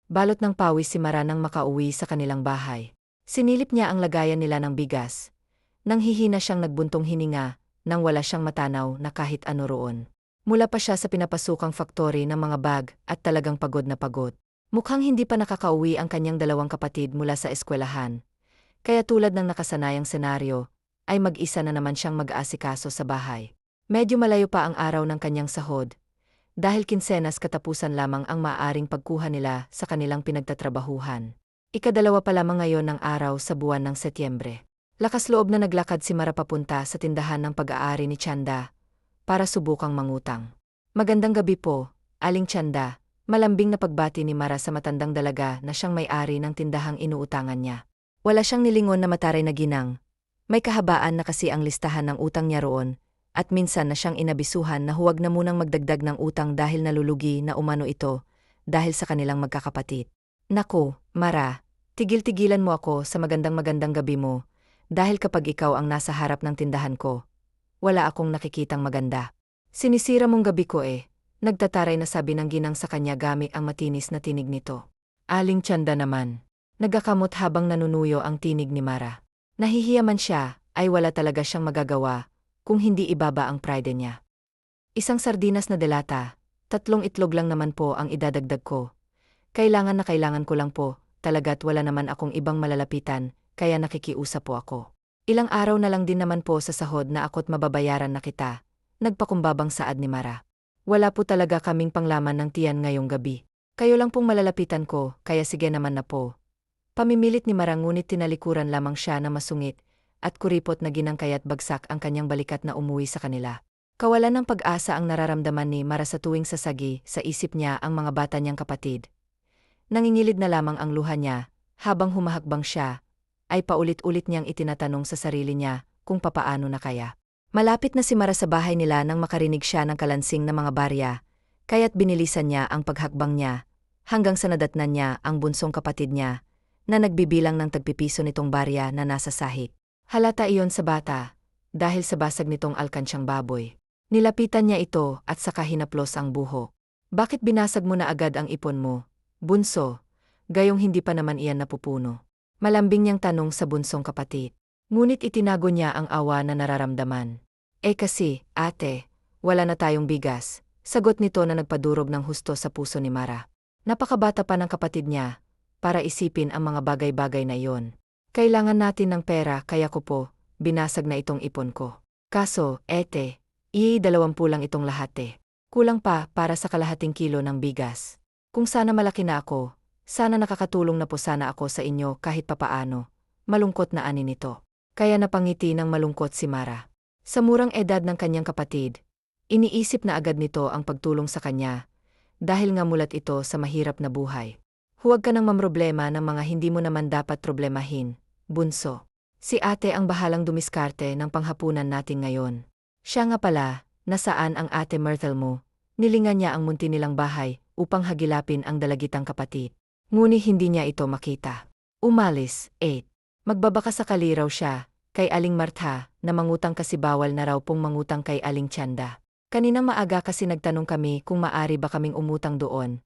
Balot ng pawis si Mara nang makauwi sa kanilang bahay. Sinilip niya ang lagayan nila ng bigas. Nang hihina siyang nagbuntong hininga, nang wala siyang matanaw na kahit ano roon. Mula pa siya sa pinapasukang faktory ng mga bag at talagang pagod na pagod. Mukhang hindi pa nakakauwi ang kanyang dalawang kapatid mula sa eskwelahan. Kaya tulad ng nakasanayang senaryo, ay mag-isa na naman siyang mag-aasikaso sa bahay. Medyo malayo pa ang araw ng kanyang sahod. Dahil kinsenas katapusan lamang ang maaaring pagkuha nila sa kanilang pinagtatrabahuhan. Ikadalawa pa lamang ngayon ng araw sa buwan ng Setyembre. Lakas loob na naglakad si Mara papunta sa tindahan ng pag-aari ni Chanda para subukang mangutang. Magandang gabi po, Aling Chanda, malambing na pagbati ni Mara sa matandang dalaga na siyang may-ari ng tindahang inuutangan niya. Wala siyang nilingon na mataray na ginang. May kahabaan na kasi ang listahan ng utang niya roon. At minsan na siyang inabisuhan na huwag na munang magdagdag ng utang dahil nalulugi na umano ito dahil sa kanilang magkakapatid. Naku, Mara, tigil-tigilan mo ako sa magandang gabi mo dahil kapag ikaw ang nasa harap ng tindahan ko, wala akong nakikitang maganda. Sinisira mong gabi ko nagtataray na sabi ng ginang sa kanya gamit ang matinis na tinig nito. Aling Chanda naman, nagakamot habang nanunuyo ang tinig ni Mara. Nahihiya man siya, ay wala talaga siyang magagawa kung hindi ibaba ang pride niya. Isang sardinas na delata, 3 itlog lang naman po ang idadagdag ko. Kailangan ko lang po, talaga't wala naman akong ibang malalapitan, kaya nakikiusap po ako. Ilang araw na lang din naman po sa sahod na ako't mababayaran na kita, nagpakumbabang saad ni Mara. Wala po talaga kaming panglaman ng tiyan ngayong gabi. Kayo lang pong malalapitan ko, kaya sige naman na po. Pamimilit ni Mara ngunit tinalikuran lamang siya na masungit, at kuripot na ginang kaya't bagsak ang kanyang balikat na umuwi sa kanila. Kawalan ng pag-asa ang nararamdaman ni Mara sa tuwing sasagi sa isip niya ang mga bata niyang kapatid. Nangingilid na lamang ang luha niya, habang humahakbang siya, ay paulit-ulit niyang itinatanong sa sarili niya kung papaano na kaya. Malapit na si Mara sa bahay nila nang makarinig siya ng kalansing na mga barya, kaya't binilisan niya ang paghakbang niya, hanggang sa nadatnan niya ang bunsong kapatid niya, na nagbibilang ng tagpipiso nitong barya na nasa sahig. Halata iyon sa bata, dahil sa basag nitong alkansyang baboy. Nilapitan niya ito at saka hinaplos ang buhok. Bakit binasag mo na agad ang ipon mo, bunso? Gayong hindi pa naman iyan napupuno. Malambing niyang tanong sa bunsong kapatid. Ngunit itinago niya ang awa na nararamdaman. Kasi, ate, wala na tayong bigas, sagot nito na nagpadurog ng husto sa puso ni Mara. Napakabata pa ng kapatid niya, para isipin ang mga bagay-bagay na iyon. Kailangan natin ng pera kaya ko po, binasag na itong ipon ko. Kaso, 20 lang itong lahat Kulang pa para sa kalahating kilo ng bigas. Kung sana malaki na ako, sana nakakatulong na po sana ako sa inyo kahit papaano. Malungkot na ani nito. Kaya napangiti ng malungkot si Mara. Sa murang edad ng kanyang kapatid, iniisip na agad nito ang pagtulong sa kanya, dahil nga mulat ito sa mahirap na buhay. Huwag ka nang mamroblema ng mga hindi mo naman dapat problemahin, bunso. Si ate ang bahalang dumiskarte ng panghapunan natin ngayon. Siya nga pala, nasaan ang ate Myrtle mo? Nilingan niya ang munti nilang bahay upang hagilapin ang dalagitang kapatid. Ngunit hindi niya ito makita. Umalis, 8. Magbabaka sakali raw siya, kay Aling Martha, na mangutang kasi bawal na raw pong mangutang kay Aling Chanda. Kaninang maaga kasi nagtanong kami kung maari ba kaming umutang doon.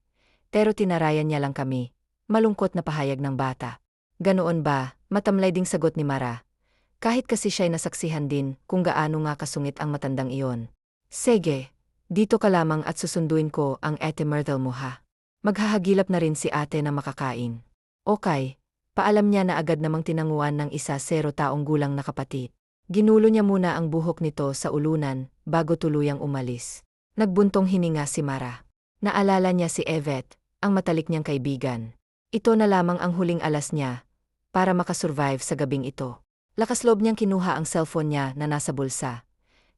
Pero tinarayan niya lang kami. Malungkot na pahayag ng bata. Ganoon ba? Matamlay ding sagot ni Mara. Kahit kasi siya'y nasaksihan din kung gaano nga kasungit ang matandang iyon. Sige, dito ka lamang at susunduin ko ang ate Myrtle mo ha. Maghahagilap na rin si ate na makakain. Okay, paalam niya na agad namang tinanguan ng 10 taong gulang na kapatid. Ginulo niya muna ang buhok nito sa ulunan bago tuluyang umalis. Nagbuntong hininga si Mara. Naalala niya si Yvette, ang matalik niyang kaibigan. Ito na lamang ang huling alas niya para makasurvive sa gabing ito. Lakas loob niyang kinuha ang cellphone niya na nasa bulsa.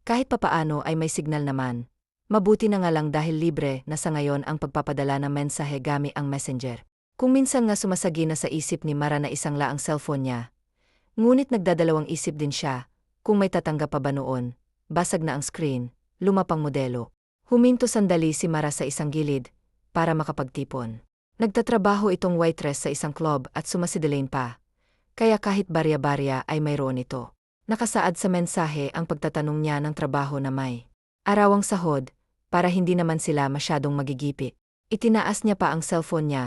Kahit papaano ay may signal naman. Mabuti na nga lang dahil libre na sa ngayon ang pagpapadala ng mensahe gamit ang messenger. Kung minsan nga sumasagi na sa isip ni Mara na isang la ang cellphone niya. Ngunit nagdadalawang isip din siya kung may tatanggap pa ba noon. Basag na ang screen, lumapang modelo. Huminto sandali si Mara sa isang gilid para makapagtipon. Nagtatrabaho itong waitress sa isang club at sumasidelane pa. Kaya kahit barya-barya ay mayroon ito. Nakasaad sa mensahe ang pagtatanong niya ng trabaho na may arawang sahod, para hindi naman sila masyadong magigipit. Itinaas niya pa ang cellphone niya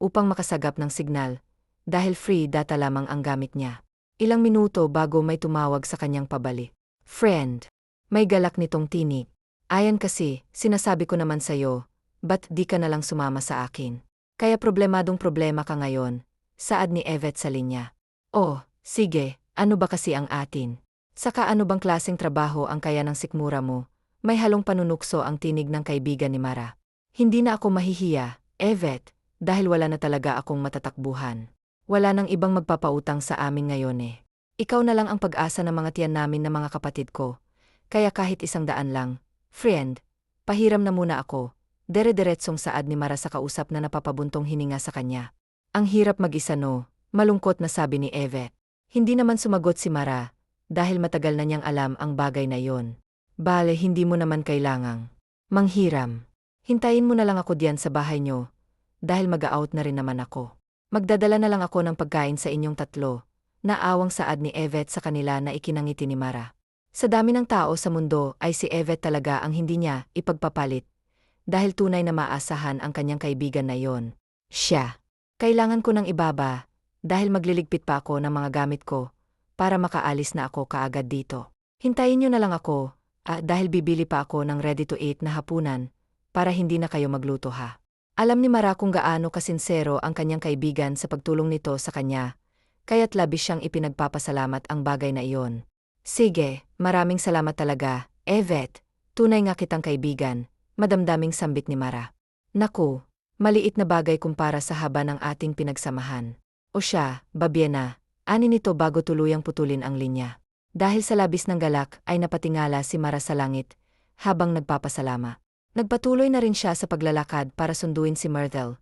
upang makasagap ng signal, dahil free data lamang ang gamit niya. Ilang minuto bago may tumawag sa kanyang pabalik. Friend, may galak nitong tinig. Ayan kasi, sinasabi ko naman sa'yo, ba't di ka nalang sumama sa akin? Kaya problemadong problema ka ngayon, saad ni Yvette sa linya. Oh, sige, ano ba kasi ang atin? Saka ano bang klaseng trabaho ang kaya ng sikmura mo? May halong panunukso ang tinig ng kaibigan ni Mara. Hindi na ako mahihiya, Yvette, dahil wala na talaga akong matatakbuhan. Wala nang ibang magpapautang sa amin ngayon eh. Ikaw na lang ang pag-asa ng mga tiyan namin na mga kapatid ko. Kaya kahit 100 lang, friend, pahiram na muna ako. Dere-deretsong saad ni Mara sa kausap na napapabuntong hininga sa kanya. Ang hirap mag-isa no, malungkot na sabi ni Yvette. Hindi naman sumagot si Mara, dahil matagal na niyang alam ang bagay na yon. Bale, hindi mo naman kailangang manghiram. Hintayin mo na lang ako diyan sa bahay niyo, dahil mag-out na rin naman ako. Magdadala na lang ako ng pagkain sa inyong tatlo. Naawang saad ni Yvette sa kanila na ikinangiti ni Mara. Sa dami ng tao sa mundo ay si Yvette talaga ang hindi niya ipagpapalit, dahil tunay na maasahan ang kanyang kaibigan na yon. Siya. Kailangan ko ng ibaba, dahil magliligpit pa ako ng mga gamit ko, para makaalis na ako kaagad dito. Hintayin niyo na lang ako, dahil bibili pa ako ng ready-to-eat na hapunan, para hindi na kayo magluto ha. Alam ni Mara kung gaano kasinsero ang kanyang kaibigan sa pagtulong nito sa kanya, kaya't labis siyang ipinagpapasalamat ang bagay na iyon. Sige, maraming salamat talaga, Yvette, tunay nga kitang kaibigan, madamdaming sambit ni Mara. Naku, maliit na bagay kumpara sa haba ng ating pinagsamahan. O siya, Babiena, ani nito bago tuluyang putulin ang linya. Dahil sa labis ng galak ay napatingala si Mara sa langit, habang nagpapasalama. Nagpatuloy na rin siya sa paglalakad para sunduin si Myrtle.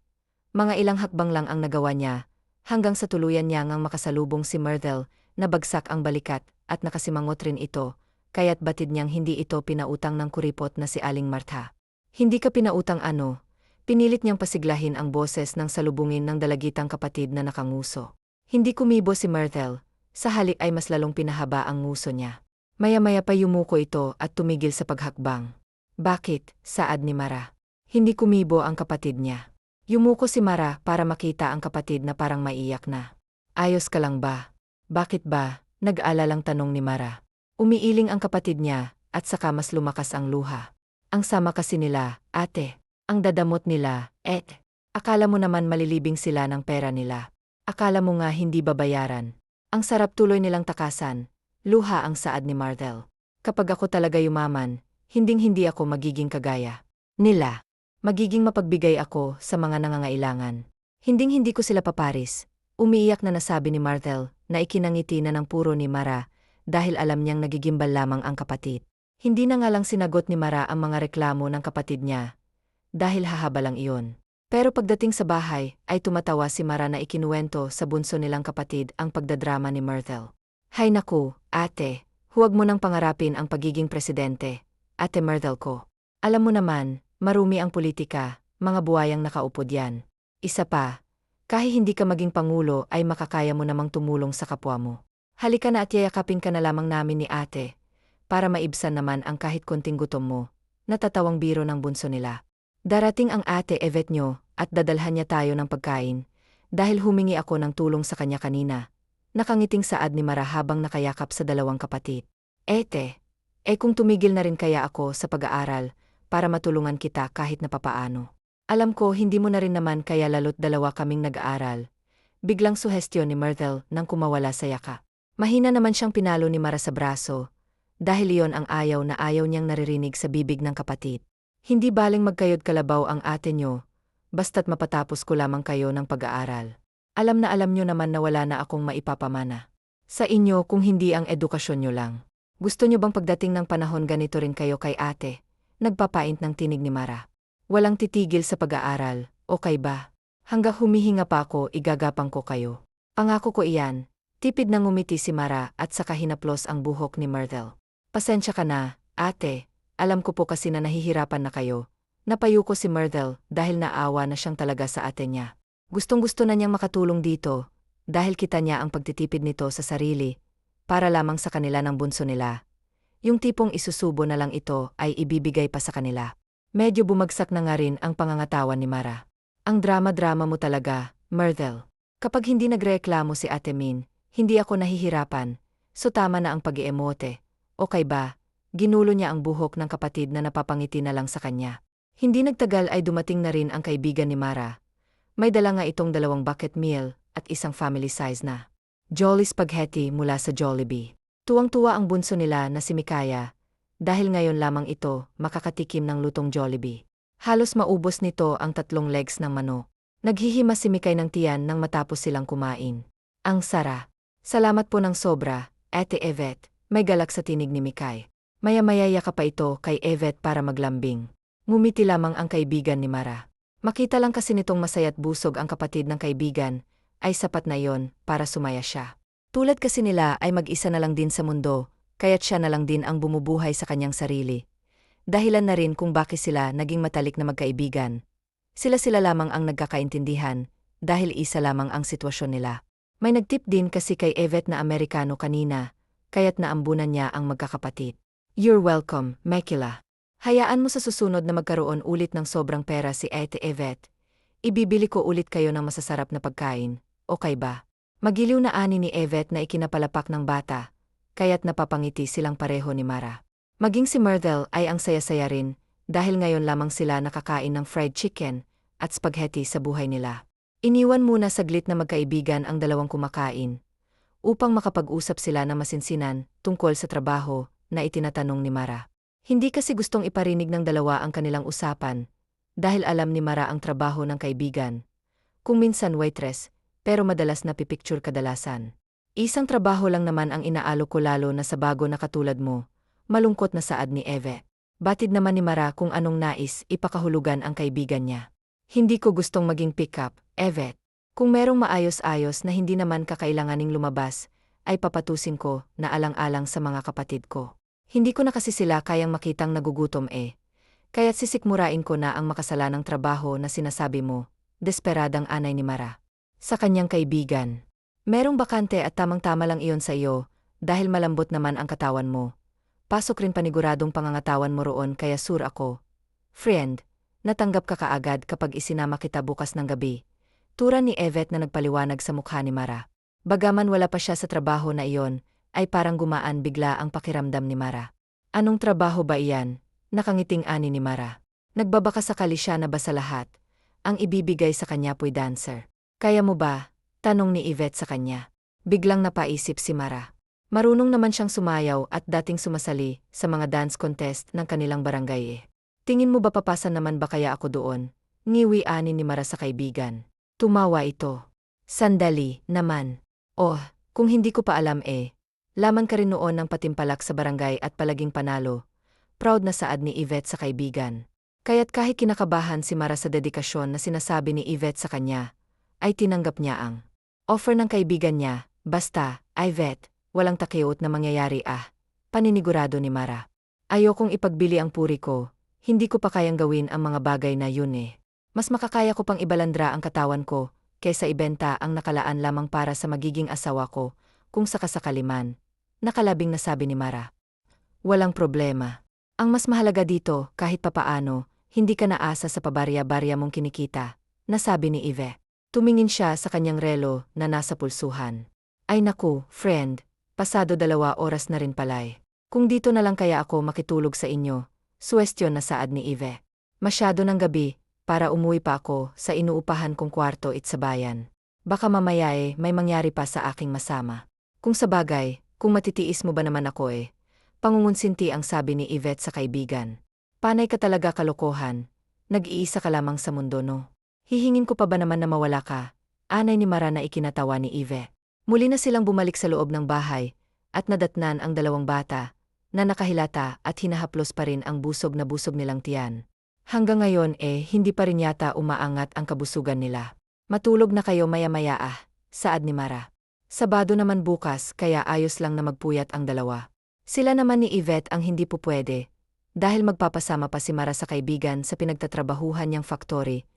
Mga ilang hakbang lang ang nagawa niya, hanggang sa tuluyan niya ngang makasalubong si Myrtle, na bagsak ang balikat, at nakasimangot rin ito, kaya't batid niyang hindi ito pinautang ng kuripot na si Aling Martha. Hindi ka pinautang ano? Pinilit niyang pasiglahin ang boses ng salubungin ng dalagitang kapatid na nakanguso. Hindi kumibo si Myrtle, sa halik ay mas lalong pinahaba ang nguso niya. Maya-maya pa yumuko ito at tumigil sa paghakbang. Bakit? Saad ni Mara. Hindi kumibo ang kapatid niya. Yumuko si Mara para makita ang kapatid na parang maiyak na. Ayos ka lang ba? Bakit ba? Nag-alalang tanong ni Mara. Umiiling ang kapatid niya, at saka mas lumakas ang luha. Ang sama kasi nila, ate. Ang dadamot nila, akala mo naman malilibing sila ng pera nila. Akala mo nga hindi babayaran. Ang sarap tuloy nilang takasan, luha ang saad ni Myrtle. Kapag ako talaga yumaman, hinding-hindi ako magiging kagaya nila. Magiging mapagbigay ako sa mga nangangailangan. Hinding-hindi ko sila paparis. Umiiyak na nasabi ni Myrtle na ikinangiti na ng puro ni Mara dahil alam niyang nagigimbal lamang ang kapatid. Hindi na nga lang sinagot ni Mara ang mga reklamo ng kapatid niya dahil hahaba lang iyon. Pero pagdating sa bahay ay tumatawa si Mara na ikinuwento sa bunso nilang kapatid ang pagdadrama ni Myrtle. Hay naku, ate, huwag mo nang pangarapin ang pagiging presidente, ate Myrtle ko. Alam mo naman, marumi ang politika, mga buwayang nakaupo diyan. Isa pa, kahit hindi ka maging pangulo ay makakaya mo namang tumulong sa kapwa mo. Halika na at yayakapin ka na lamang namin ni ate, para maibsan naman ang kahit konting gutom mo, natatawang biro ng bunso nila. Darating ang ate Yvette nyo at dadalhan niya tayo ng pagkain, dahil humingi ako ng tulong sa kanya kanina. Nakangiting saad ni Mara habang nakayakap sa dalawang kapatid. Ete, kung tumigil na rin kaya ako sa pag-aaral, para matulungan kita kahit napapaano. Alam ko hindi mo na rin naman kaya lalo't dalawa kaming nag-aaral. Biglang suhestyon ni Myrtle nang kumawala sa yaka. Mahina naman siyang pinalo ni Mara sa braso, dahil iyon ang ayaw na ayaw niyang naririnig sa bibig ng kapatid. Hindi baling magkayod kalabaw ang ate nyo, basta't mapatapos ko lamang kayo ng pag-aaral. Alam nyo naman na wala na akong maipapamana sa inyo kung hindi ang edukasyon nyo lang. Gusto nyo bang pagdating ng panahon ganito rin kayo kay ate? Nagpapaint ng tinig ni Mara. Walang titigil sa pag-aaral, okay ba? Hanggang humihinga pa ako igagapang ko kayo. Pangako ko iyan. Tipid nang ngumiti si Mara at saka hinaplos ang buhok ni Myrtle. Pasensya ka na, ate. Alam ko po kasi na nahihirapan na kayo. Napayuko si Myrtle dahil naawa na siyang talaga sa ate niya. Gustong-gusto na niyang makatulong dito, dahil kita niya ang pagtitipid nito sa sarili, para lamang sa kanila ng bunso nila. Yung tipong isusubo na lang ito ay ibibigay pa sa kanila. Medyo bumagsak na nga rin ang pangangatawan ni Mara. Ang drama-drama mo talaga, Myrtle. Kapag hindi nagreklamo si Ate Min, hindi ako nahihirapan, so tama na ang pag-iemote. Okay ba? Ginulo niya ang buhok ng kapatid na napapangiti na lang sa kanya. Hindi nagtagal ay dumating na rin ang kaibigan ni Mara. May dala nga itong 2 bucket meal at isang family size na Jolly Spaghetti mula sa Jollibee. Tuwang-tuwa ang bunso nila na si Mikaya, dahil ngayon lamang ito makakatikim ng lutong Jollibee. Halos maubos nito ang 3 legs ng manok. Naghihimas si Mikay ng tiyan nang matapos silang kumain. Ang sara. Salamat po ng sobra, Ate Yvette, may galak sa tinig ni Mikay. Maya-maya yaka pa ito kay Yvette para maglambing. Ngumiti lamang ang kaibigan ni Mara. Makita lang kasi nitong masaya't busog ang kapatid ng kaibigan, ay sapat na yon para sumaya siya. Tulad kasi nila ay mag-isa na lang din sa mundo, kaya't siya na lang din ang bumubuhay sa kanyang sarili. Dahilan na rin kung bakit sila naging matalik na magkaibigan. Sila-sila lamang ang nagkakaintindihan, dahil isa lamang ang sitwasyon nila. May nagtip din kasi kay Yvette na Amerikano kanina, kaya't naambunan niya ang magkakapatid. You're welcome, Mekila. Hayaan mo sa susunod na magkaroon ulit ng sobrang pera si Ate Yvette. Ibibili ko ulit kayo ng masasarap na pagkain, okay ba? Magiliw na ani ni Yvette na ikinapalapak ng bata, kaya't napapangiti silang pareho ni Mara. Maging si Myrtle ay ang saya-saya rin, dahil ngayon lamang sila nakakain ng fried chicken at spaghetti sa buhay nila. Iniwan muna saglit na magkaibigan ang 2 kumakain, upang makapag-usap sila na masinsinan tungkol sa trabaho na itinatanong ni Mara. Hindi kasi gustong iparinig ng 2 ang kanilang usapan, dahil alam ni Mara ang trabaho ng kaibigan. Kung minsan waitress, pero madalas na pipicture kadalasan. Isang trabaho lang naman ang inaalok ko lalo na sa bago na katulad mo, malungkot na saad ni Yvette. Batid naman ni Mara kung anong nais ipakahulugan ang kaibigan niya. Hindi ko gustong maging pick-up, Yvette. Kung merong maayos-ayos na hindi naman kakailanganing lumabas, ay papatusin ko na alang-alang sa mga kapatid ko. Hindi ko na kasi sila kayang makitang nagugutom Kaya't sisikmurain ko na ang makasalanang trabaho na sinasabi mo, desperadang anay ni Mara. Sa kanyang kaibigan. Merong bakante at tamang-tama lang iyon sa iyo, dahil malambot naman ang katawan mo. Pasok rin paniguradong pangangatawan mo roon kaya sure ako. Friend, natanggap ka kaagad kapag isinama kita bukas ng gabi. Tura ni Yvette na nagpaliwanag sa mukha ni Mara. Bagaman wala pa siya sa trabaho na iyon, ay parang gumaan bigla ang pakiramdam ni Mara. Anong trabaho ba iyan? Nakangiting ani ni Mara. Nagbabaka sakali siya na ba sa lahat? Ang ibibigay sa kanya po'y dancer. Kaya mo ba? Tanong ni Yvette sa kanya. Biglang napaisip si Mara. Marunong naman siyang sumayaw at dating sumasali sa mga dance contest ng kanilang barangay Tingin mo ba papasan naman ba kaya ako doon? Ngiwi ani ni Mara sa kaibigan. Tumawa ito. Sandali, naman. Oh, kung hindi ko pa alam laman ka rin noon ng patimpalak sa barangay at palaging panalo. Proud na saad ni Yvette sa kaibigan. Kaya't kahit kinakabahan si Mara sa dedikasyon na sinasabi ni Yvette sa kanya, ay tinanggap niya ang offer ng kaibigan niya. Basta, Yvette, walang takiot na mangyayari paninigurado ni Mara. Ayokong ipagbili ang puri ko, hindi ko pa kayang gawin ang mga bagay na yun Mas makakaya ko pang ibalandra ang katawan ko, kaysa ibenta ang nakalaan lamang para sa magiging asawa ko, kung sakasakali man. Nakalabing nasabi ni Mara. Walang problema. Ang mas mahalaga dito, kahit papaano, hindi ka naasa sa pabarya-barya mong kinikita, nasabi ni Yvette. Tumingin siya sa kanyang relo na nasa pulsuhan. Ay naku, friend. Pasado 2 oras na rin pala'y. Kung dito na lang kaya ako makitulog sa inyo, suwestyon na saad ni Yvette. Masyado ng gabi, para umuwi pa ako sa inuupahan kong kwarto sa bayan. Baka mamaya may mangyari pa sa aking masama. Kung sa bagay, kung matitiis mo ba naman ako pangungunsinti ang sabi ni Yvette sa kaibigan. Panay ka talaga kalokohan, nag-iisa ka lamang sa mundo no. Hihingin ko pa ba naman na mawala ka? Anay ni Mara na ikinatawa ni Yvette. Muli na silang bumalik sa loob ng bahay, at nadatnan ang 2 bata, na nakahilata at hinahaplos pa rin ang busog na busog nilang tiyan. Hanggang ngayon hindi pa rin yata umaangat ang kabusugan nila. Matulog na kayo maya-maya saad ni Mara. Sabado naman bukas kaya ayos lang na magpuyat ang 2. Sila naman ni Yvette ang hindi pupwede, dahil magpapasama pa si Mara sa kaibigan sa pinagtatrabahuhan niyang factory,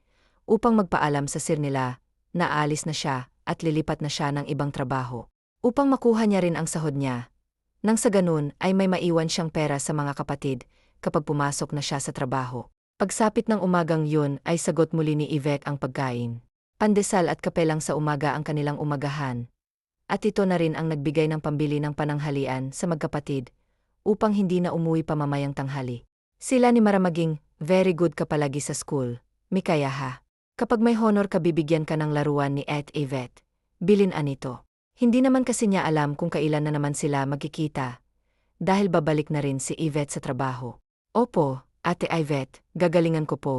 upang magpaalam sa sir nila, na aalis na siya, at lilipat na siya ng ibang trabaho. Upang makuha niya rin ang sahod niya. Nang sa ganun ay may maiwan siyang pera sa mga kapatid kapag pumasok na siya sa trabaho. Pagsapit ng umagang yun ay sagot muli ni Yvette ang pagkain. Pandesal at kape lang sa umaga ang kanilang umagahan. At ito na rin ang nagbigay ng pambili ng pananghalian sa magkapatid, upang hindi na umuwi pa mamayang tanghali. Sila ni Mara maging, very good ka palagi sa school, Mikaya ha. Kapag may honor ka bibigyan ka ng laruan ni Ate Yvette. Bilin anito. Hindi naman kasi niya alam kung kailan na naman sila magkikita. Dahil babalik na rin si Yvette sa trabaho. Opo, Ate Yvette, gagalingan ko po.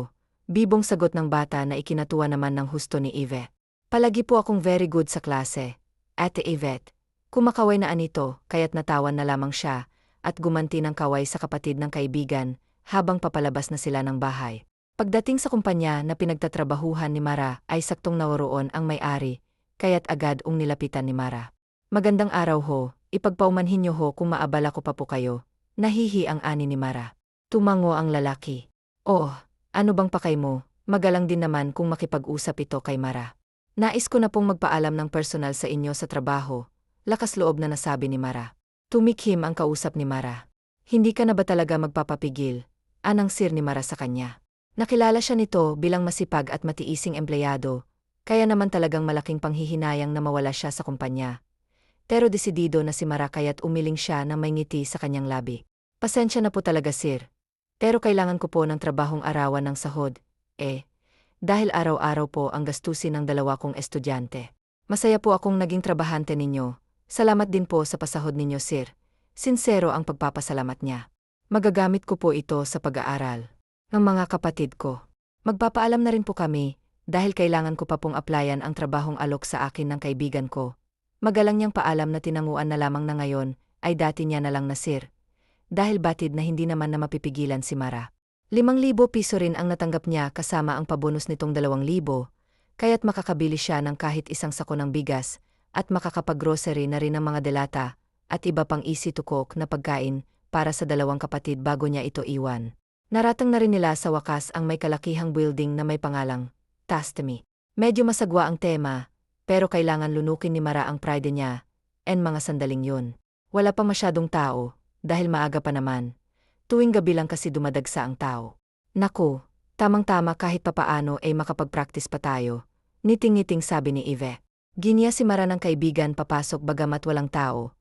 Bibong sagot ng bata na ikinatuwa naman ng husto ni Yvette. Palagi po akong very good sa klase. Ate Yvette, kumakaway na anito, kaya't natawan na lamang siya, at gumanti ng kaway sa kapatid ng kaibigan, habang papalabas na sila ng bahay. Pagdating sa kumpanya na pinagtatrabahuhan ni Mara ay saktong nawaroon ang may-ari, kaya't agad nilapitan ni Mara. Magandang araw ho, ipagpaumanhin niyo ho kung maabala ko pa po kayo. Nahihi ang ani ni Mara. Tumango ang lalaki. Oh, ano bang pakay mo, magalang din naman kung makipag-usap ito kay Mara. Nais ko na pong magpaalam ng personal sa inyo sa trabaho, lakas loob na nasabi ni Mara. Tumikhim ang kausap ni Mara. Hindi ka na ba talaga magpapapigil? Anang sir ni Mara sa kanya. Nakilala siya nito bilang masipag at matiising empleyado, kaya naman talagang malaking panghihinayang na mawala siya sa kumpanya. Pero desidido na si Mara kaya't umiling siya na may ngiti sa kanyang labi. Pasensya na po talaga sir. Pero kailangan ko po ng trabahong arawan ng sahod, dahil araw-araw po ang gastusin ng dalawa kong estudyante. Masaya po akong naging trabahante ninyo. Salamat din po sa pasahod ninyo sir. Sinsero ang pagpapasalamat niya. Magagamit ko po ito sa pag-aaral ng mga kapatid ko. Magpapaalam na rin po kami, dahil kailangan ko pa pong applyan ang trabahong alok sa akin ng kaibigan ko. Magalang niyang paalam na tinanguan na lamang na ngayon, ay dati niya na lang na sir. Dahil batid na hindi naman na mapipigilan si Mara. 5,000 piso rin ang natanggap niya kasama ang pabonus nitong 2,000, kaya't makakabili siya ng kahit isang sako ng bigas, at makakapag-grocery na rin ng mga delata, at iba pang easy to cook na pagkain, para sa dalawang kapatid bago niya ito iwan. Naratang na rin nila sa wakas ang may kalakihang building na may pangalang Tastemi. Medyo masagwa ang tema, pero kailangan lunukin ni Mara ang pride niya, and mga sandaling yun. Wala pa masyadong tao, dahil maaga pa naman. Tuwing gabi lang kasi dumadagsa ang tao. Naku, tamang-tama kahit papaano ay makapag-practice pa tayo, niting-ngiting sabi ni Yvette. Ginya si Mara ng kaibigan papasok bagamat walang tao.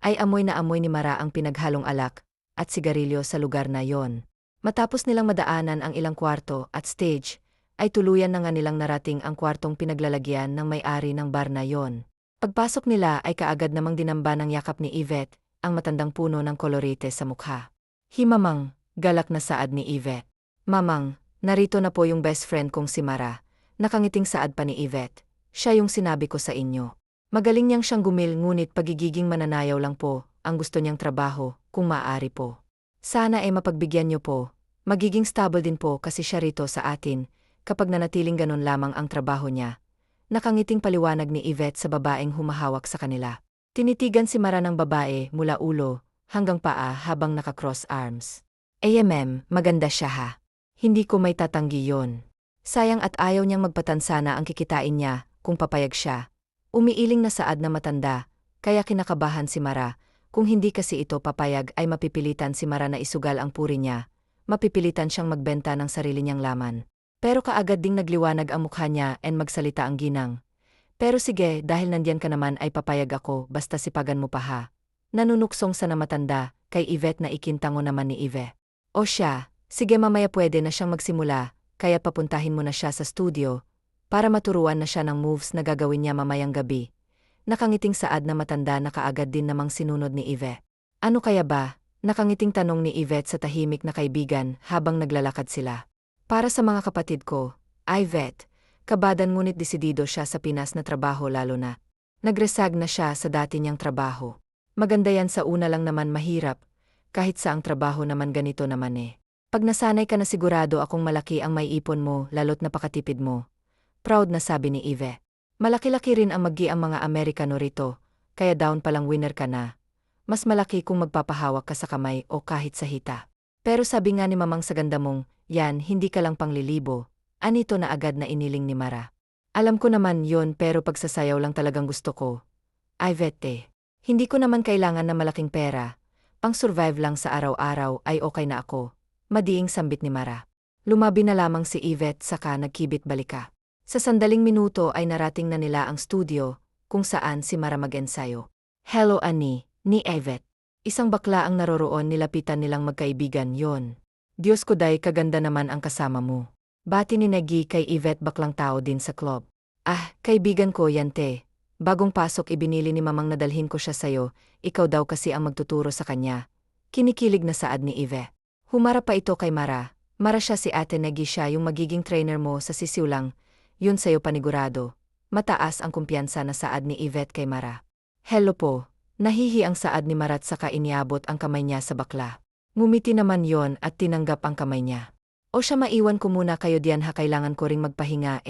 Ay amoy na amoy ni Mara ang pinaghalong alak at sigarilyo sa lugar na yon. Matapos nilang madaanan ang ilang kwarto at stage, ay tuluyan na nga nilang narating ang kwartong pinaglalagyan ng may-ari ng bar na yon. Pagpasok nila ay kaagad namang dinamba ng yakap ni Yvette, ang matandang puno ng kolorite sa mukha. Himamang, galak na saad ni Yvette. Mamang, narito na po yung best friend kong si Mara. Nakangiting saad pa ni Yvette. Siya yung sinabi ko sa inyo. Magaling niyang siyang gumil ngunit pagigiging mananayaw lang po, ang gusto niyang trabaho, kung maaari po. Sana ay mapagbigyan niyo po. Magiging stable din po kasi siya rito sa atin, kapag nanatiling ganun lamang ang trabaho niya. Nakangiting paliwanag ni Yvette sa babaeng humahawak sa kanila. Tinitigan si Mara ng babae mula ulo hanggang paa habang naka-cross arms. Maganda siya ha. Hindi ko may tatanggi yon. Sayang at ayaw niyang magpatansana ang kikitain niya kung papayag siya. Umiiling na saad na matanda, kaya kinakabahan si Mara. Kung hindi kasi ito papayag ay mapipilitan si Mara na isugal ang puri niya. Mapipilitan siyang magbenta ng sarili niyang laman. Pero kaagad ding nagliwanag ang mukha niya and magsalita ang ginang. Pero sige, dahil nandyan ka naman ay papayag ako basta sipagan mo pa ha. Nanunuksong sa namatanda, kay Yvette na ikintango naman ni Yvette. O siya, sige mamaya pwede na siyang magsimula, kaya papuntahin mo na siya sa studio, para maturuan na siya ng moves na gagawin niya mamayang gabi. Nakangiting saad na matanda na kaagad din namang sinunod ni Yvette. Ano kaya ba? Nakangiting tanong ni Yvette sa tahimik na kaibigan habang naglalakad sila. Para sa mga kapatid ko, Yvette, kabadan ngunit desidido siya sa Pinas na trabaho lalo na. Nagresag na siya sa dati niyang trabaho. Maganda yan sa una lang naman mahirap, kahit sa ang trabaho naman ganito naman eh. Pag nasanay ka na sigurado akong malaki ang may ipon mo lalo't napakatipid mo. Proud na sabi ni Yvette. Malaki-laki rin ang magi ang mga Amerikano rito, kaya down palang winner ka na. Mas malaki kung magpapahawak ka sa kamay o kahit sa hita. Pero sabi nga ni mamang sa ganda mong, yan hindi ka lang panglilibo, anito na agad na iniling ni Mara. Alam ko naman yon pero pagsasayaw lang talagang gusto ko. Yvette, hindi ko naman kailangan na malaking pera, pang-survive lang sa araw-araw ay okay na ako, madiing sambit ni Mara. Lumabi na lamang si Yvette saka nagkibit balika. Sa sandaling minuto ay narating na nila ang studio, kung saan si Mara mag-ensayo. Hello Annie, ni Yvette. Isang bakla ang naroroon, nilapitan nilang magkaibigan yon. Diyos ko day, kaganda naman ang kasama mo. Bati ni Negi kay Yvette, baklang tao din sa club. Ah, kaibigan ko yan te. Bagong pasok ibinili ni mamang nadalhin ko siya sayo, ikaw daw kasi ang magtuturo sa kanya. Kinikilig na saad ni Yvette. Humarap pa ito kay Mara. Mara siya, si Ate Negi, siya yung magiging trainer mo sa sisiw lang. Yun sayo panigurado. Mataas ang kumpiyansa na saad ni Yvette kay Mara. Hello po. Nahihi ang saad ni Mara at saka iniabot ang kamay niya sa bakla. Ngumiti naman yon at tinanggap ang kamay niya. O siya, maiwan ko muna kayo diyan ha, kailangan ko ring magpahinga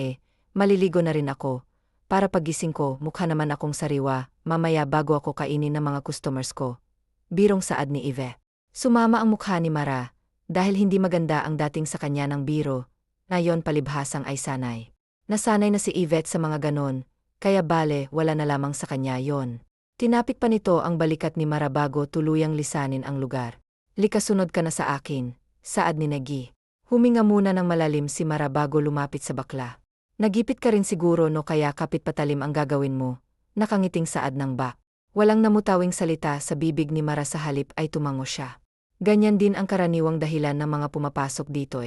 maliligo na rin ako. Para pagising ko, mukha naman akong sariwa, mamaya bago ako kainin ng mga customers ko. Birong saad ni Yvette. Sumama ang mukha ni Mara, dahil hindi maganda ang dating sa kanya ng biro, ngayon palibhasang ay sanay. Nasanay na si Yvette sa mga ganon, kaya bale wala na lamang sa kanya yon. Tinapik pa nito ang balikat ni Mara bago tuluyang lisanin ang lugar. Likasunod ka na sa akin, saad ni Negi. Huminga muna ng malalim si Mara bago lumapit sa bakla. Nagipit ka rin siguro no, kaya kapit patalim ang gagawin mo, nakangiting saad ng bak. Walang namutawing salita sa bibig ni Mara, sa halip ay tumango siya. Ganyan din ang karaniwang dahilan ng mga pumapasok dito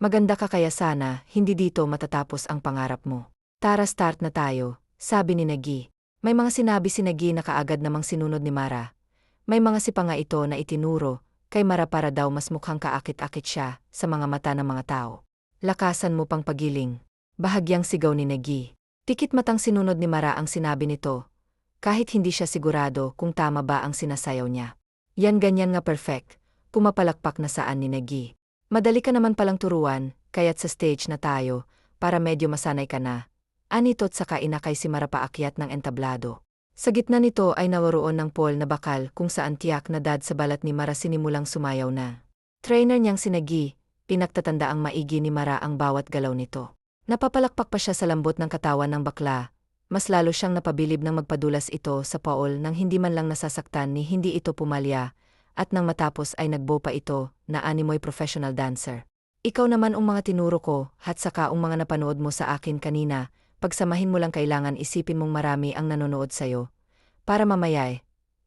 Maganda ka, kaya sana hindi dito matatapos ang pangarap mo. Tara, start na tayo, sabi ni Negi. May mga sinabi si Negi na kaagad namang sinunod ni Mara. May mga sipa nga ito na itinuro kay Mara para daw mas mukhang kaakit-akit siya sa mga mata ng mga tao. Lakasan mo pang pagiling. Bahagyang sigaw ni Negi. Tikit matang sinunod ni Mara ang sinabi nito, kahit hindi siya sigurado kung tama ba ang sinasayaw niya. Yan, ganyan nga, perfect. Pumapalakpak na saan ni Negi. Madali ka naman palang turuan, kaya't sa stage na tayo, para medyo masanay ka na. Anito't saka inakay si Mara paakyat ng entablado. Sa gitna nito ay nawaroon ng pole na bakal kung saan tiyak na dad sa balat ni Mara sinimulang sumayaw na. Trainer niyang si Negi, pinagtatandaang maigi ni Mara ang bawat galaw nito. Napapalakpak pa siya sa lambot ng katawan ng bakla. Mas lalo siyang napabilib nang magpadulas ito sa paol nang hindi man lang nasasaktan ni hindi ito pumalya, at nang matapos ay nagbo pa ito na animoy professional dancer. Ikaw naman ang mga tinuro ko, at saka ang mga napanood mo sa akin kanina, pagsamahin mo lang, kailangan isipin mong marami ang nanonood sayo. Para mamaya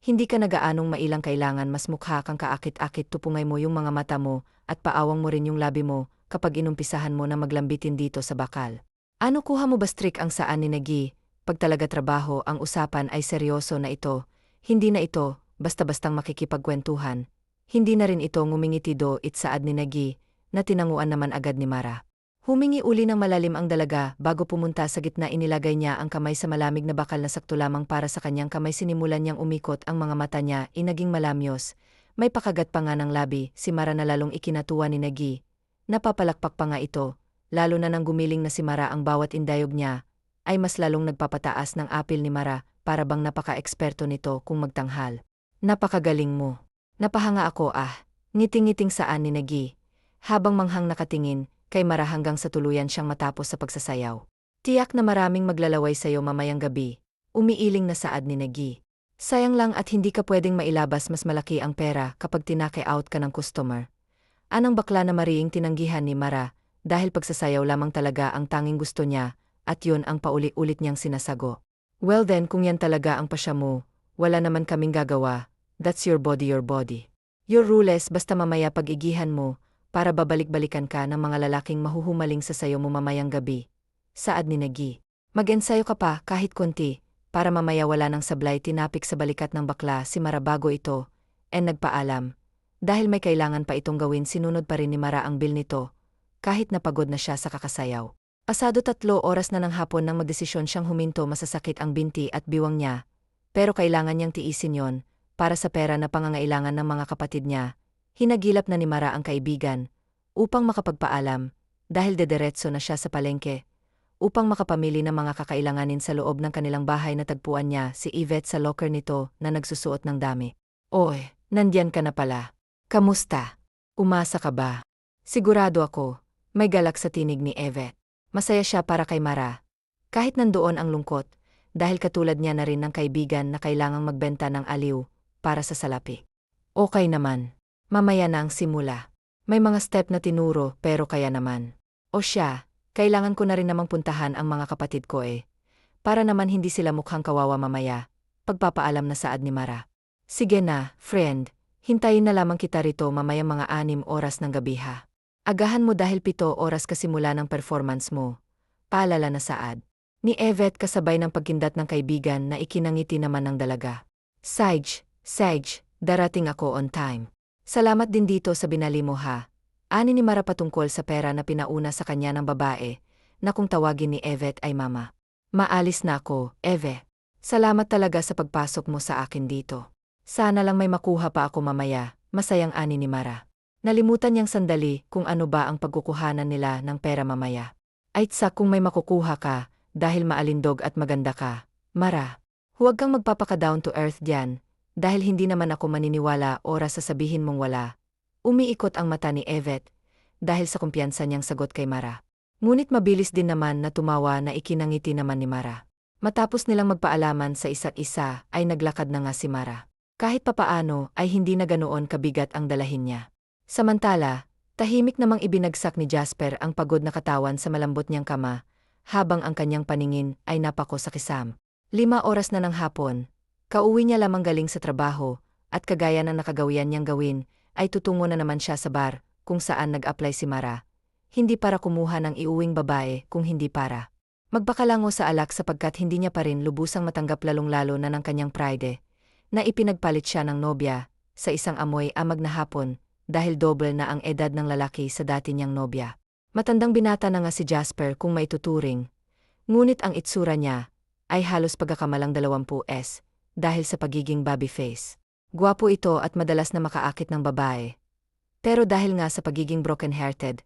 hindi ka nagaanong mailang, kailangan mas mukha kang kaakit-akit, tupungay mo yung mga mata mo, at paawang mo rin yung labi mo kapag inumpisahan mo na maglambitin dito sa bakal. Ano, kuha mo ba strict ang saan ni Negi? Pag talaga trabaho ang usapan ay seryoso na ito, hindi na ito basta-bastang makikipagkwentuhan. Hindi na rin ito ngumingiti do saad ni Negi, na tinanguan naman agad ni Mara. Humingi uli ng malalim ang dalaga bago pumunta sa gitna, inilagay niya ang kamay sa malamig na bakal na sakto lamang para sa kanyang kamay, sinimulan niyang umikot ang mga mata niya, inaging malamyos. May pakagat pa nga ng labi si Mara na lalong ikinatuwa ni Negi. Napapalakpak pa nga ito, lalo na nang gumiling na si Mara, ang bawat indayog niya ay mas lalong nagpapataas ng apil ni Mara, para bang napaka-eksperto nito kung magtanghal. Napakagaling mo. Napahanga ako ngiting-ngiting saan ni Negi, habang manghang nakatingin kay Mara hanggang sa tuluyan siyang matapos sa pagsasayaw. Tiyak na maraming maglalaway sayo mamayang gabi, umiiling na saad ni Negi. Sayang lang at hindi ka pwedeng mailabas, mas malaki ang pera kapag tinake out ka ng customer. Anang bakla na mariing tinanggihan ni Mara, dahil pagsasayaw lamang talaga ang tanging gusto niya, at yun ang pauli-ulit niyang sinasago. Well then, kung yan talaga ang pasya mo, wala naman kaming gagawa. That's your body, your body. Your rules, basta mamaya pag-igihan mo, para babalik-balikan ka ng mga lalaking mahuhumaling sa sayo mo mamayang gabi. Saad ni Negi. Mag-ensayo ka pa kahit konti, para mamaya wala nang sablay. Tinapik sa balikat ng bakla si Mara bago ito, nagpaalam. Dahil may kailangan pa itong gawin, sinunod pa rin ni Mara ang bill nito, kahit napagod na siya sa kakasayaw. Pasado 3 oras na ng hapon nang magdesisyon siyang huminto, masasakit ang binti at biwang niya, pero kailangan niyang tiisin yon, para sa pera na pangangailangan ng mga kapatid niya. Hinagilap na ni Mara ang kaibigan, upang makapagpaalam, dahil dederetso na siya sa palengke, upang makapamili ng mga kakailanganin sa loob ng kanilang bahay. Natagpuan niya si Yvette sa locker nito na nagsusuot ng dami. Oy, nandyan ka na pala. Kamusta? Umasa ka ba? Sigurado ako, may galak sa tinig ni Yvette. Masaya siya para kay Mara. Kahit nandoon ang lungkot, dahil katulad niya na rin ng kaibigan na kailangang magbenta ng aliw para sa salapi. Okay naman. Mamaya na ang simula. May mga step na tinuro, pero kaya naman. O siya, Kailangan ko na rin namang puntahan ang mga kapatid ko para naman hindi sila mukhang kawawa mamaya. Pagpapaalam na saad ni Mara. Sige na, friend. Hintayin na lamang kita rito mamaya mga 6 oras ng gabi ha. Agahan mo dahil 7 oras kasimula ng performance mo. Paalala na saad ni Yvette kasabay ng pagkindat ng kaibigan na ikinangiti naman ng dalaga. Sage, darating ako on time. Salamat din dito sa binali mo ha. Ani ni Mara patungkol sa pera na pinauna sa kanya ng babae, na kung tawagin ni Yvette ay mama. Maalis na ako, Eve. Salamat talaga sa pagpasok mo sa akin dito. Sana lang may makuha pa ako mamaya, masayang ani ni Mara. Nalimutan niyang sandali kung ano ba ang pagkukuhanan nila ng pera mamaya. Ay tsak kung may makukuha ka, dahil maalindog at maganda ka, Mara. Huwag kang magpapaka-down to earth diyan, dahil hindi naman ako maniniwala oras sasabihin mong wala. Umiikot ang mata ni Yvette, dahil sa kumpiyansa niyang sagot kay Mara. Ngunit mabilis din naman na tumawa na ikinangiti naman ni Mara. Matapos nilang magpaalaman sa isa't isa ay naglakad na nga si Mara. Kahit papaano ay hindi na ganoon kabigat ang dalahin niya. Samantala, tahimik namang ibinagsak ni Jasper ang pagod na katawan sa malambot niyang kama, habang ang kanyang paningin ay napako sa kisam. 5 oras na ng hapon, kauwi niya lamang galing sa trabaho, at kagaya ng nakagawian niyang gawin, ay tutungo na naman siya sa bar, kung saan nag-apply si Mara. Hindi para kumuha ng iuwing babae kung hindi para magbakalango sa alak sapagkat hindi niya pa rin lubusang matanggap lalong-lalo na ng kanyang pride, na ipinagpalit siya ng nobya, sa isang amoy amag na hapon, dahil doble na ang edad ng lalaki sa dati niyang nobya. Matandang binata na nga si Jasper kung maituturing, ngunit ang itsura niya ay halos pagkakamalang 20s, dahil sa pagiging baby face. Gwapo ito at madalas na makaakit ng babae. Pero dahil nga sa pagiging broken-hearted,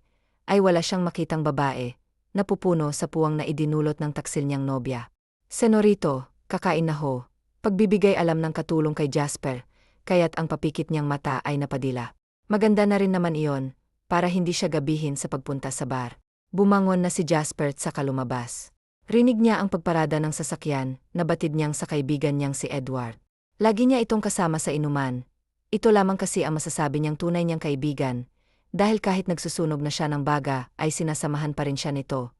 ay wala siyang makitang babae, na pupuno sa puwang na idinulot ng taksil niyang nobya. Senorito, kakain na ho. Pagbibigay alam ng katulong kay Jasper, kaya't ang papikit niyang mata ay napadila. Maganda na rin naman iyon, para hindi siya gabihin sa pagpunta sa bar. Bumangon na si Jasper sa kalumabas. Rinig niya ang pagparada ng sasakyan, nabatid niyang sa kaibigan niyang si Edward. Lagi niya itong kasama sa inuman. Ito lamang kasi ang masasabi niyang tunay niyang kaibigan, dahil kahit nagsusunog na siya ng baga ay sinasamahan pa rin siya nito,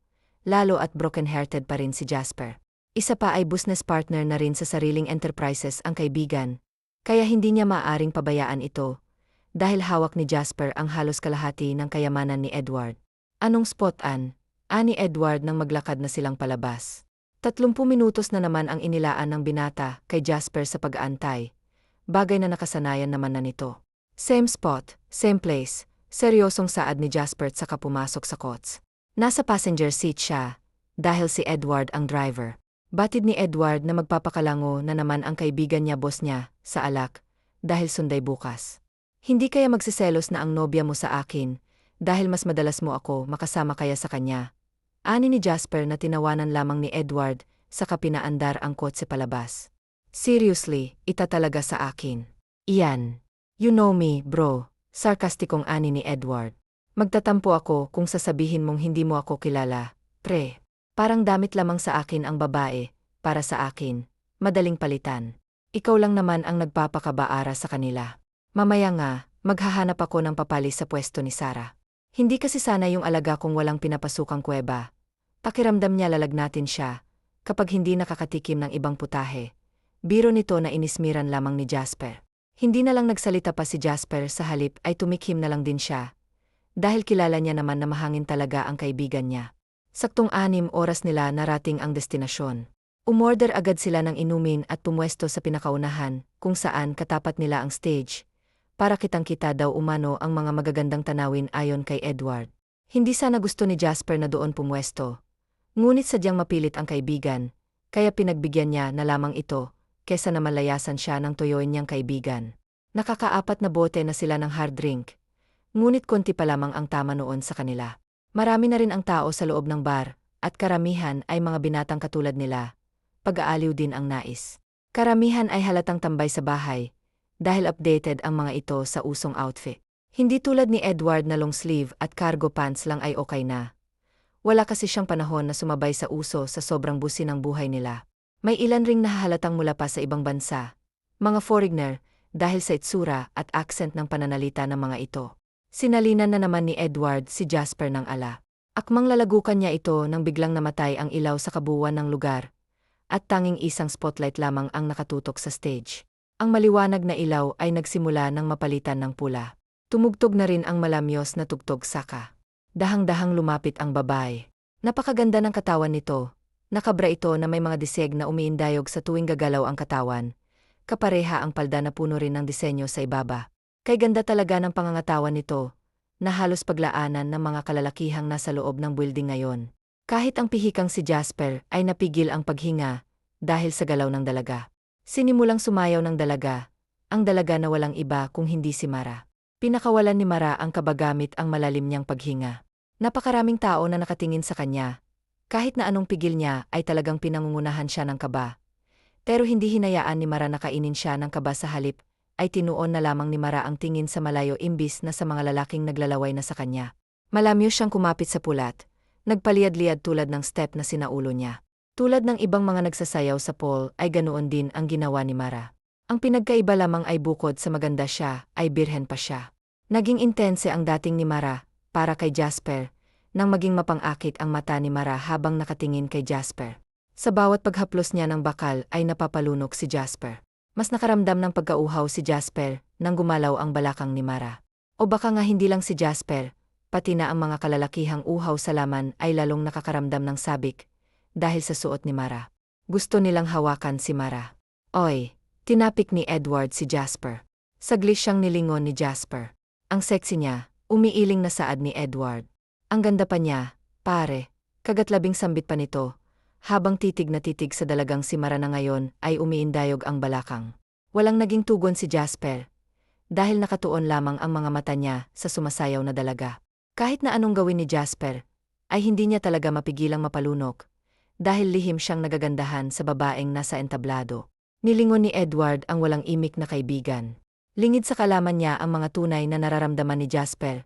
lalo at broken-hearted pa rin si Jasper. Isa pa ay business partner na rin sa sariling enterprises ang kaibigan, kaya hindi niya maaaring pabayaan ito, dahil hawak ni Jasper ang halos kalahati ng kayamanan ni Edward. Anong spot-an? Ani Edward nang maglakad na silang palabas. 30 minutos na naman ang inilaan ng binata kay Jasper sa pag-aantay. Bagay na nakasanayan naman na nito. Same spot, same place, seryosong saad ni Jasper saka pumasok sa coach. Nasa passenger seat siya, dahil si Edward ang driver. Batid ni Edward na magpapakalango na naman ang kaibigan niya boss niya, sa alak, dahil sunday bukas. Hindi kaya magsiselos na ang nobya mo sa akin, dahil mas madalas mo ako makasama kaya sa kanya. Ani ni Jasper na tinawanan lamang ni Edward, saka pinaandar ang kotse palabas. Seriously, ita talaga sa akin. Iyan. You know me, bro, sarkastikong ani ni Edward. Magtatampo ako kung sasabihin mong hindi mo ako kilala, pre. Parang damit lamang sa akin ang babae, para sa akin, madaling palitan. Ikaw lang naman ang nagpapakabaara sa kanila. Mamaya nga, maghahanap ako ng papalis sa pwesto ni Sarah. Hindi kasi sana yung alaga kung walang pinapasukang kuweba. Pakiramdam niya lalagnatin siya, kapag hindi nakakatikim ng ibang putahe. Biro nito na inismiran lamang ni Jasper. Hindi na lang nagsalita pa si Jasper sa halip ay tumikhim na lang din siya. Dahil kilala niya naman na mahangin talaga ang kaibigan niya. Saktong 6 oras nila narating ang destinasyon. Umorder agad sila ng inumin at pumwesto sa pinakaunahan, kung saan katapat nila ang stage. Para kitang-kita daw umano ang mga magagandang tanawin ayon kay Edward. Hindi sana gusto ni Jasper na doon pumwesto. Ngunit sadyang mapilit ang kaibigan, kaya pinagbigyan niya na lamang ito, kesa na malayasan siya ng toyoin niyang kaibigan. Nakaka-4 na bote na sila ng hard drink. Ngunit konti pa lamang ang tama noon sa kanila. Marami na rin ang tao sa loob ng bar, at karamihan ay mga binatang katulad nila. Pag-aaliw din ang nais. Karamihan ay halatang tambay sa bahay, dahil updated ang mga ito sa usong outfit. Hindi tulad ni Edward na long sleeve at cargo pants lang ay okay na. Wala kasi siyang panahon na sumabay sa uso sa sobrang busi ng buhay nila. May ilan ring nahahalatang mula pa sa ibang bansa. Mga foreigner, dahil sa itsura at accent ng pananalita ng mga ito. Sinalinan na naman ni Edward si Jasper ng ala. Akmang lalagukan niya ito nang biglang namatay ang ilaw sa kabuuan ng lugar, at tanging isang spotlight lamang ang nakatutok sa stage. Ang maliwanag na ilaw ay nagsimula ng mapalitan ng pula. Tumugtog na rin ang malamyos na tugtog saka. Dahang-dahang lumapit ang babae. Napakaganda ng katawan nito. Nakabra ito na may mga diseg na umiindayog sa tuwing gagalaw ang katawan. Kapareha ang palda na puno rin ng disenyo sa ibaba. Kay ganda talaga ng pangangatawan nito, na halos paglaanan ng mga kalalakihang nasa loob ng building ngayon. Kahit ang pihikang si Jasper ay napigil ang paghinga dahil sa galaw ng dalaga. Sinimulang sumayaw ng dalaga, ang dalaga na walang iba kung hindi si Mara. Pinakawalan ni Mara ang kabagamit ang malalim niyang paghinga. Napakaraming tao na nakatingin sa kanya. Kahit na anong pigil niya ay talagang pinangungunahan siya ng kaba. Pero hindi hinayaan ni Mara na kainin siya ng kaba sa halip, ay tinuon na lamang ni Mara ang tingin sa malayo imbis na sa mga lalaking naglalaway na sa kanya. Malamyo siyang kumapit sa pulat, nagpaliyad-liyad tulad ng step na sinaulo niya. Tulad ng ibang mga nagsasayaw sa pole ay ganoon din ang ginawa ni Mara. Ang pinagkaiba lamang ay bukod sa maganda siya, ay birhen pa siya. Naging intense ang dating ni Mara, para kay Jasper, nang maging mapang-akit ang mata ni Mara habang nakatingin kay Jasper. Sa bawat paghaplos niya ng bakal ay napapalunok si Jasper. Mas nakaramdam ng pagkauhaw si Jasper nang gumalaw ang balakang ni Mara. O baka nga hindi lang si Jasper, pati na ang mga kalalakihang uhaw sa laman ay lalong nakakaramdam ng sabik dahil sa suot ni Mara. Gusto nilang hawakan si Mara. Oy, tinapik ni Edward si Jasper. Saglit siyang nilingon ni Jasper. Ang sexy niya, umiiling na saad ni Edward. Ang ganda pa niya, pare, kagatlabing sambit pa nito. Habang titig na titig sa dalagang si Mara na ngayon ay umiindayog ang balakang. Walang naging tugon si Jasper, dahil nakatuon lamang ang mga mata niya sa sumasayaw na dalaga. Kahit na anong gawin ni Jasper, ay hindi niya talaga mapigilang mapalunok, dahil lihim siyang nagagandahan sa babaeng nasa entablado. Nilingon ni Edward ang walang imik na kaibigan. Lingid sa kalaman niya ang mga tunay na nararamdaman ni Jasper,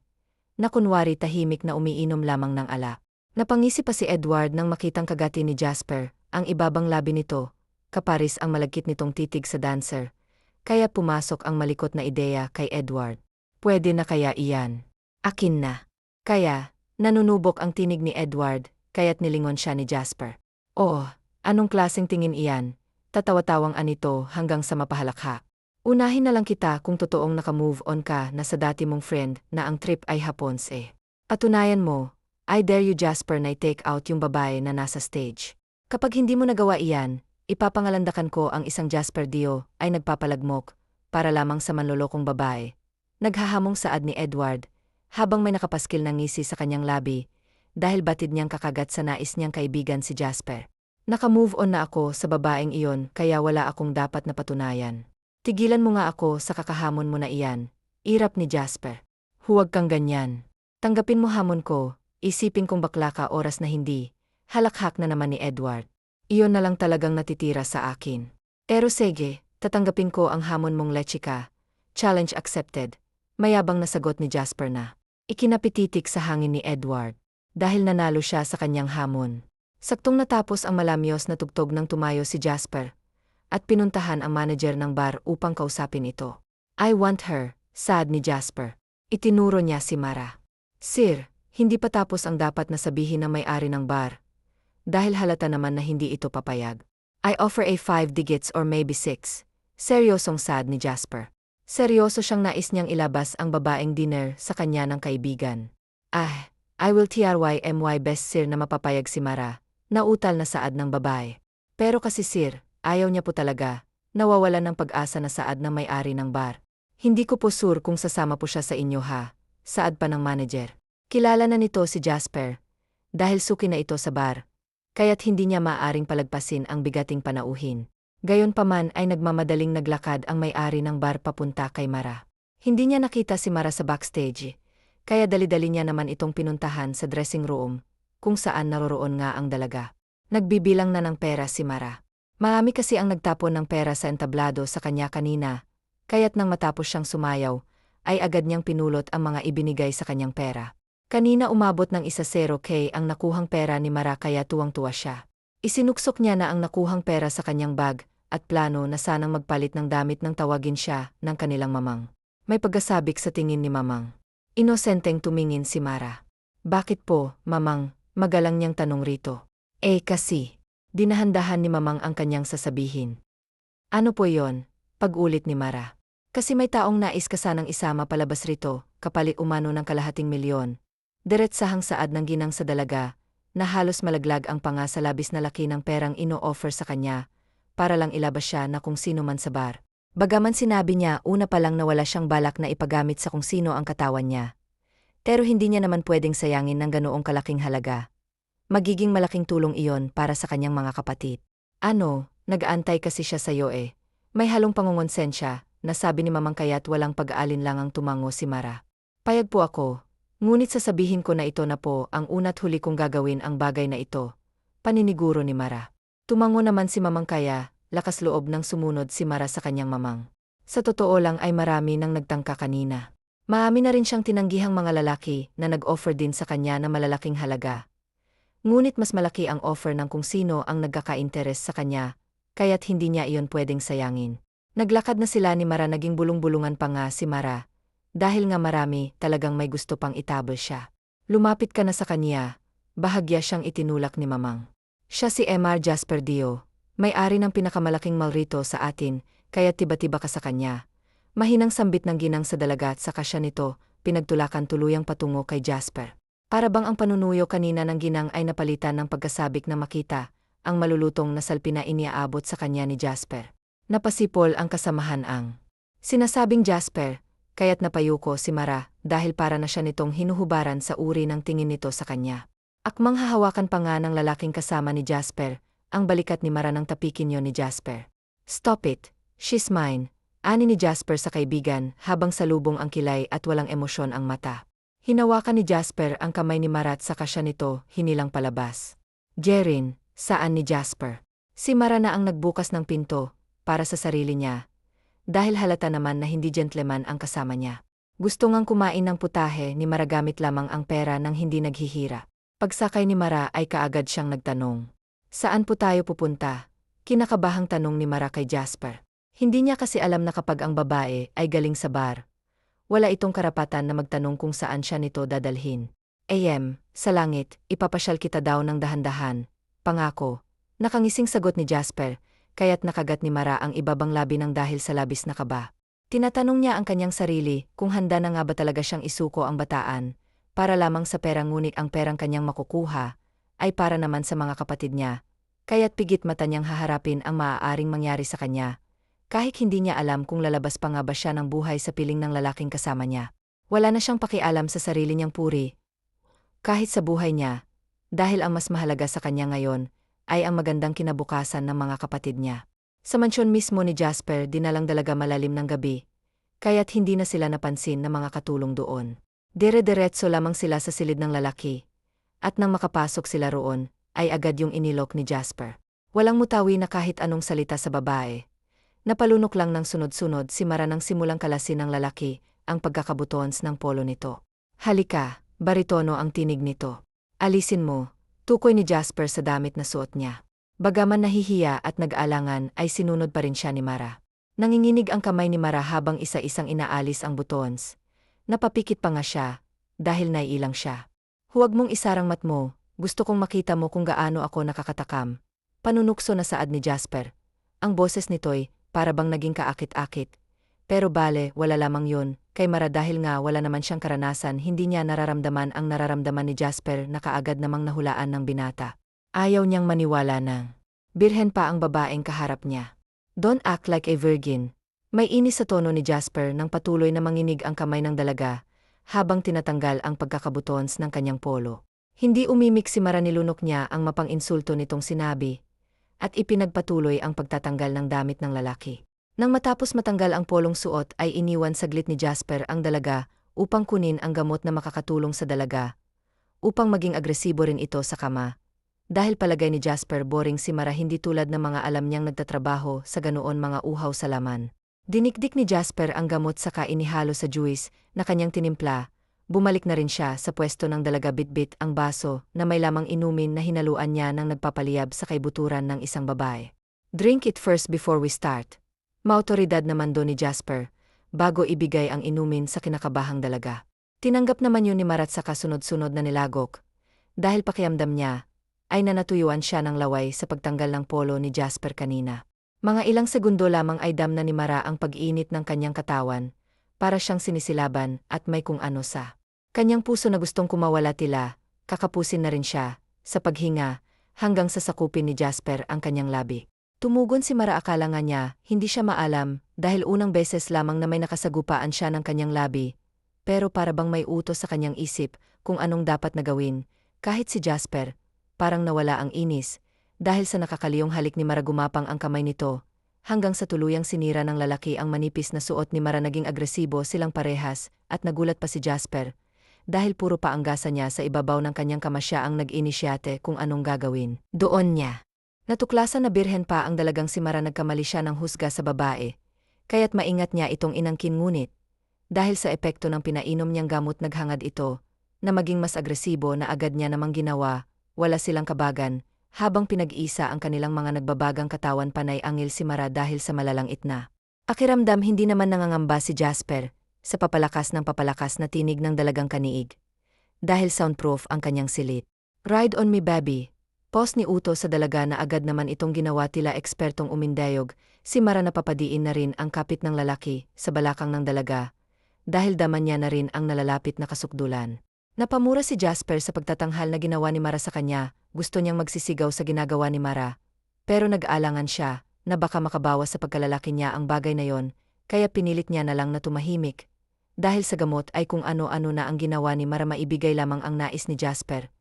na kunwari tahimik na umiinom lamang ng alak. Napangisi pa si Edward nang makitang kagati ni Jasper, ang ibabang labi nito, kaparis ang malagkit nitong titig sa dancer. Kaya pumasok ang malikot na ideya kay Edward. Pwede na kaya iyan? Akin na. Kaya, nanunubok ang tinig ni Edward, kaya't nilingon siya ni Jasper. Oh, anong klaseng tingin iyan? Tatawa-tawang anito hanggang sa mapahalakha. Unahin na lang kita kung totoong naka-move on ka na sa dati mong friend na ang trip ay hapons eh. Patunayan mo, I dare you Jasper na i-take out yung babae na nasa stage. Kapag hindi mo nagawa iyan, ipapangalandakan ko ang isang Jasper Dio ay nagpapalagmok para lamang sa manlolokong babae. Naghahamong saad ni Edward, habang may nakapaskil na ngisi sa kanyang labi, dahil batid niyang kakagat sa nais niyang kaibigan si Jasper. Naka-move on na ako sa babaeng iyon kaya wala akong dapat na patunayan. Tigilan mo nga ako sa kakahamon mo na iyan, irap ni Jasper. Huwag kang ganyan. Tanggapin mo hamon ko, isipin kong bakla ka oras na hindi. Halakhak na naman ni Edward. Iyon na lang talagang natitira sa akin. Pero sige, tatanggapin ko ang hamon mong lechika. Challenge accepted. Mayabang na sagot ni Jasper na. Ikinapititik sa hangin ni Edward. Dahil nanalo siya sa kanyang hamon. Saktong natapos ang malamyos na tugtog nang tumayo si Jasper. At pinuntahan ang manager ng bar upang kausapin ito. I want her, saad ni Jasper. Itinuro niya si Mara. Sir, hindi pa tapos ang dapat na sabihin ng may-ari ng bar. Dahil halata naman na hindi ito papayag. I offer a 5 digits or maybe 6. Seryosong saad ni Jasper. Seryoso siyang nais niyang ilabas ang babaeng dinner sa kanya ng kaibigan. I will try my best sir na mapapayag si Mara. Nautal na saad ng babae. Pero kasi sir, ayaw niya po talaga, nawawalan ng pag-asa na saad ng may-ari ng bar. Hindi ko po sure kung sasama po siya sa inyo ha, saad pa ng manager. Kilala na nito si Jasper, dahil suki na ito sa bar, kaya't hindi niya maaaring palagpasin ang bigating panauhin. Gayonpaman ay nagmamadaling naglakad ang may-ari ng bar papunta kay Mara. Hindi niya nakita si Mara sa backstage, kaya dali-dali niya naman itong pinuntahan sa dressing room, kung saan naroroon nga ang dalaga. Nagbibilang na ng pera si Mara. Marami kasi ang nagtapon ng pera sa entablado sa kanya kanina, kaya't nang matapos siyang sumayaw, ay agad niyang pinulot ang mga ibinigay sa kanyang pera. Kanina umabot ng 10K ang nakuhang pera ni Mara kaya tuwang-tuwa siya. Isinuksok niya na ang nakuhang pera sa kanyang bag at plano na sanang magpalit ng damit nang tawagin siya ng kanilang mamang. May pagkasabik sa tingin ni mamang. Inosenteng tumingin si Mara. Bakit po, Mamang? Magalang niyang tanong rito. Kasi, dinahandahan ni Mamang ang kanyang sasabihin. Ano po yon? Pag-ulit ni Mara. Kasi may taong nais ka sanang isama palabas rito, kapalit umano ng kalahating milyon. Diretsahang saad ng ginang sa dalaga, na halos malaglag ang panga sa labis na laki ng perang ino-offer sa kanya, para lang ilabas siya na kung sino man sa bar. Bagaman sinabi niya una pa lang na wala siyang balak na ipagamit sa kung sino ang katawan niya. Pero hindi niya naman pwedeng sayangin ng ganoong kalaking halaga. Magiging malaking tulong iyon para sa kanyang mga kapatid. Ano, nag-aantay kasi siya sa'yo eh. May halong pangungonsensya, nasabi ni Mamang kaya't walang pag-aalinlangang tumango si Mara. Payag po ako, ngunit sasabihin ko na ito na po ang una't huli kong gagawin ang bagay na ito. Paniniguro ni Mara. Tumango naman si Mamang kaya, lakas loob ng sumunod si Mara sa kanyang mamang. Sa totoo lang ay marami nang nagtangka kanina. Marami na rin siyang tinanggihang mga lalaki na nag-offer din sa kanya na malalaking halaga. Ngunit mas malaki ang offer ng kung sino ang nagkaka-interes sa kanya, kaya't hindi niya iyon pwedeng sayangin. Naglakad na sila ni Mara, naging bulong-bulungan pa nga si Mara. Dahil nga marami, talagang may gusto pang itabol siya. Lumapit ka na sa kanya, bahagya siyang itinulak ni Mamang. Siya si Mr. Jasper Dio, may-ari ng pinakamalaking mall rito sa atin, kaya tiba-tiba ka sa kanya. Mahinang sambit ng ginang sa dalaga at saka siya nito, pinagtulakan tuluyang patungo kay Jasper. Para bang ang panunuyo kanina ng ginang ay napalitan ng pagkasabik na makita, ang malulutong na salpi na iniaabot sa kanya ni Jasper. Napasipol ang kasamahan ang sinasabing Jasper, kaya't napayuko si Mara dahil para na siya nitong hinuhubaran sa uri ng tingin nito sa kanya. Akmang hahawakan pa nga ng lalaking kasama ni Jasper, ang balikat ni Mara nang tapikin yon ni Jasper. Stop it, she's mine. Ani ni Jasper sa kaibigan habang salubong ang kilay at walang emosyon ang mata. Hinawakan ni Jasper ang kamay ni Mara at saka siya nito hinilang palabas. Jerin, saan ni Jasper? Si Mara na ang nagbukas ng pinto para sa sarili niya. Dahil halata naman na hindi gentleman ang kasama niya. Gusto ngang kumain ng putahe ni Mara gamit lamang ang pera nang hindi naghihira. Pagsakay ni Mara ay kaagad siyang nagtanong. Saan po tayo pupunta? Kinakabahang tanong ni Mara kay Jasper. Hindi niya kasi alam na kapag ang babae ay galing sa bar, wala itong karapatan na magtanong kung saan siya nito dadalhin. Sa langit, ipapasyal kita daw ng dahan-dahan. Pangako. Nakangising sagot ni Jasper, kaya't nakagat ni Mara ang ibabang labi ng dahil sa labis na kaba. Tinatanong niya ang kanyang sarili kung handa na nga ba talaga siyang isuko ang bataan, para lamang sa pera, ngunit ang perang kanyang makukuha ay para naman sa mga kapatid niya, kaya't pigit mata niyang haharapin ang maaaring mangyari sa kanya. Kahit hindi niya alam kung lalabas pa nga ba siya ng buhay sa piling ng lalaking kasama niya. Wala na siyang pakialam sa sarili niyang puri. Kahit sa buhay niya, dahil ang mas mahalaga sa kanya ngayon ay ang magandang kinabukasan ng mga kapatid niya. Sa mansyon mismo ni Jasper, dinalang dalaga malalim ng gabi, kaya't hindi na sila napansin ng mga katulong doon. Dire-diretso lamang sila sa silid ng lalaki, at nang makapasok sila roon, ay agad yung inilok ni Jasper. Walang mutawi na kahit anong salita sa babae. Napalunok lang ng sunod-sunod si Mara nang simulang kalasin ng lalaki ang pagkakabutons ng polo nito. Halika, baritono ang tinig nito. Alisin mo, tukoy ni Jasper sa damit na suot niya. Bagaman nahihiya at nag-aalangan ay sinunod pa rin siya ni Mara. Nanginginig ang kamay ni Mara habang isa-isang inaalis ang butons. Napapikit pa nga siya, dahil naiilang siya. Huwag mong isarang mat mo, gusto kong makita mo kung gaano ako nakakatakam. Panunukso na saad ni Jasper. Ang boses nito'y para bang naging kaakit-akit. Pero bale, wala lamang yun, kay Mara dahil nga wala naman siyang karanasan, hindi niya nararamdaman ang nararamdaman ni Jasper na kaagad namang nahulaan ng binata. Ayaw niyang maniwala nang birhen pa ang babaeng kaharap niya. Don't act like a virgin. May inis sa tono ni Jasper nang patuloy na manginig ang kamay ng dalaga, habang tinatanggal ang pagkakabutons ng kanyang polo. Hindi umimik si Mara, nilunok niya ang mapang-insulto nitong sinabi, at ipinagpatuloy ang pagtatanggal ng damit ng lalaki. Nang matapos matanggal ang polong suot ay iniwan saglit ni Jasper ang dalaga upang kunin ang gamot na makakatulong sa dalaga, upang maging agresibo rin ito sa kama. Dahil palagay ni Jasper boring si Mara, hindi tulad ng mga alam niyang nagtatrabaho sa ganoon mga uhaw sa laman. Dinikdik ni Jasper ang gamot saka inihalo sa juice na kanyang tinimpla. Bumalik na rin siya sa pwesto ng dalaga, bitbit ang baso na may lamang inumin na hinaluan niya nang nagpapaliyab sa kaibuturan ng isang babae. Drink it first before we start. Maotoridad naman doon ni Jasper, bago ibigay ang inumin sa kinakabahang dalaga. Tinanggap naman yun ni Marat sa kasunod-sunod na nilagok. Dahil pakiamdam niya, ay nanatuyuan siya ng laway sa pagtanggal ng polo ni Jasper kanina. Mga ilang segundo lamang ay dam na ni Mara ang pag-init ng kanyang katawan, para siyang sinisilaban at may kung ano sa kanyang puso na gustong kumawala tila, kakapusin na rin siya, sa paghinga, hanggang sa sakupin ni Jasper ang kanyang labi. Tumugon si Mara, akala nga niya, hindi siya maalam, dahil unang beses lamang na may nakasagupaan siya ng kanyang labi, pero para bang may utos sa kanyang isip kung anong dapat na gawin, kahit si Jasper, parang nawala ang inis, dahil sa nakakaliyong halik ni Mara gumapang ang kamay nito, hanggang sa tuluyang sinira ng lalaki ang manipis na suot ni Mara. Naging agresibo silang parehas, at nagulat pa si Jasper, dahil puro paanggasa niya sa ibabaw ng kanyang kama siya ang nag-inisyate kung anong gagawin. Doon niya natuklasan na birhen pa ang dalagang si Mara. Nagkamali siya ng husga sa babae, kaya't maingat niya itong inangkin, ngunit dahil sa epekto ng pinainom niyang gamot naghangad ito, na maging mas agresibo na agad niya namang ginawa, wala silang kabagan, habang pinag-isa ang kanilang mga nagbabagang katawan. Panay angil si Mara dahil sa malalanghit na pakiramdam. Hindi naman nangangamba si Jasper sa papalakas ng papalakas na tinig ng dalagang kaniig, dahil soundproof ang kanyang silit. "Ride on me, baby." Pos ni uto sa dalaga na agad naman itong ginawa tila ekspertong umindayog. Si Mara napapadiin na rin ang kapit ng lalaki sa balakang ng dalaga, dahil daman niya na rin ang nalalapit na kasukdulan. Napamura si Jasper sa pagtatanghal na ginawa ni Mara sa kanya. Gusto niyang magsisigaw sa ginagawa ni Mara, pero nag-aalangan siya na baka makabawas sa pagkalalaki niya ang bagay na yon, kaya pinilit niya na lang na tumahimik. Dahil sa gamot ay kung ano-ano na ang ginawa ni Mara, maibigay lamang ang nais ni Jasper.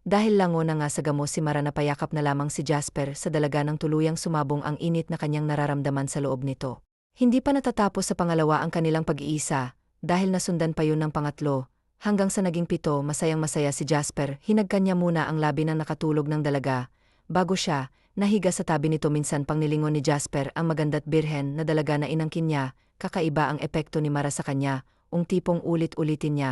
Dahil lango na nga sa gamo si Mara, napayakap na lamang si Jasper sa dalaga ng tuluyang sumabong ang init na kanyang nararamdaman sa loob nito. Hindi pa natatapos sa pangalawa ang kanilang pag-iisa, dahil nasundan pa yun ng pangatlo, hanggang sa naging 7. Masayang-masaya si Jasper. Hinagkan niya muna ang labi ng nakatulog ng dalaga, bago siya nahiga sa tabi nito. Minsan pang nilingon ni Jasper ang maganda't birhen na dalaga na inangkin niya. Kakaiba ang epekto ni Mara sa kanya, tipong ulit-ulitin niya.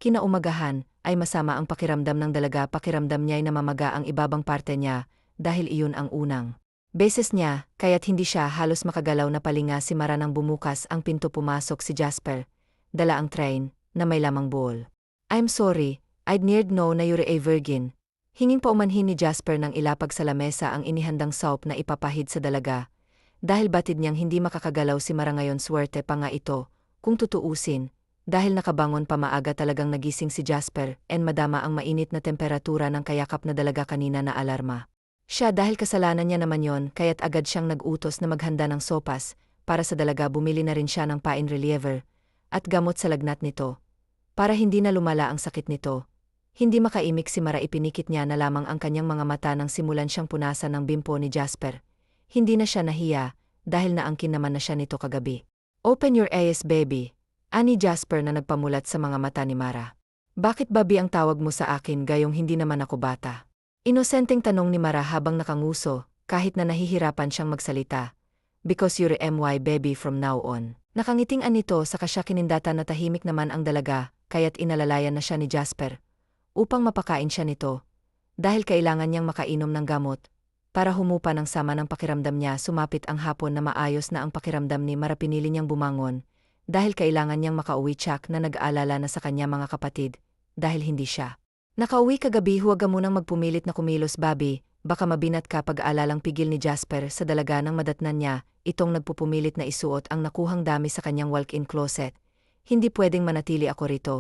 Kinaumagahan ay masama ang pakiramdam ng dalaga. Pakiramdam niya ay namamaga ang ibabang parte niya, dahil iyon ang unang beses niya, kaya't hindi siya halos makagalaw. Na palinga si Mara nang bumukas ang pinto. Pumasok si Jasper, dala ang train na may lamang bowl. "I'm sorry, I'd neared know na you're a virgin." Hinging paumanhin ni Jasper nang ilapag sa lamesa ang inihandang soup na ipapahid sa dalaga, dahil batid niyang hindi makakagalaw si Mara ngayon. Swerte pa nga ito, kung tutuusin, dahil nakabangon pa maaga. Talagang nagising si Jasper and madama ang mainit na temperatura ng kayakap na dalaga kanina. Na alarma siya dahil kasalanan niya naman yon, kaya't agad siyang nag-utos na maghanda ng sopas para sa dalaga. Bumili na rin siya ng pain reliever at gamot sa lagnat nito, para hindi na lumala ang sakit nito. Hindi makaimik si Mara. Ipinikit niya na lamang ang kanyang mga mata nang simulan siyang punasan ng bimpo ni Jasper. Hindi na siya nahiya, dahil naangkin naman na siya nito kagabi. "Open your eyes, baby," ani Jasper na nagpamulat sa mga mata ni Mara. "Bakit babi ang tawag mo sa akin, gayong hindi naman ako bata?" Inosenteng tanong ni Mara habang nakanguso, kahit na nahihirapan siyang magsalita. "Because you're my baby from now on." Nakangiting anito sa kasya kinindata na tahimik naman ang dalaga, kaya't inalalayan na siya ni Jasper upang mapakain siya nito, dahil kailangan niyang makainom ng gamot para humupa ng sama ng pakiramdam niya. Sumapit ang hapon na maayos na ang pakiramdam ni Mara. Pinili niyang bumangon, dahil kailangan niyang makauwi. Tsak na nag-aalala na sa kanya mga kapatid, dahil hindi siya nakauwi kagabi. "Huwag ka munang magpumilit na kumilos, babi, baka mabinat ka." Pag-aalalang pigil ni Jasper sa dalaga nang madatnan niya itong nagpupumilit na isuot ang nakuhang dami sa kanyang walk-in closet. "Hindi pwedeng manatili ako rito,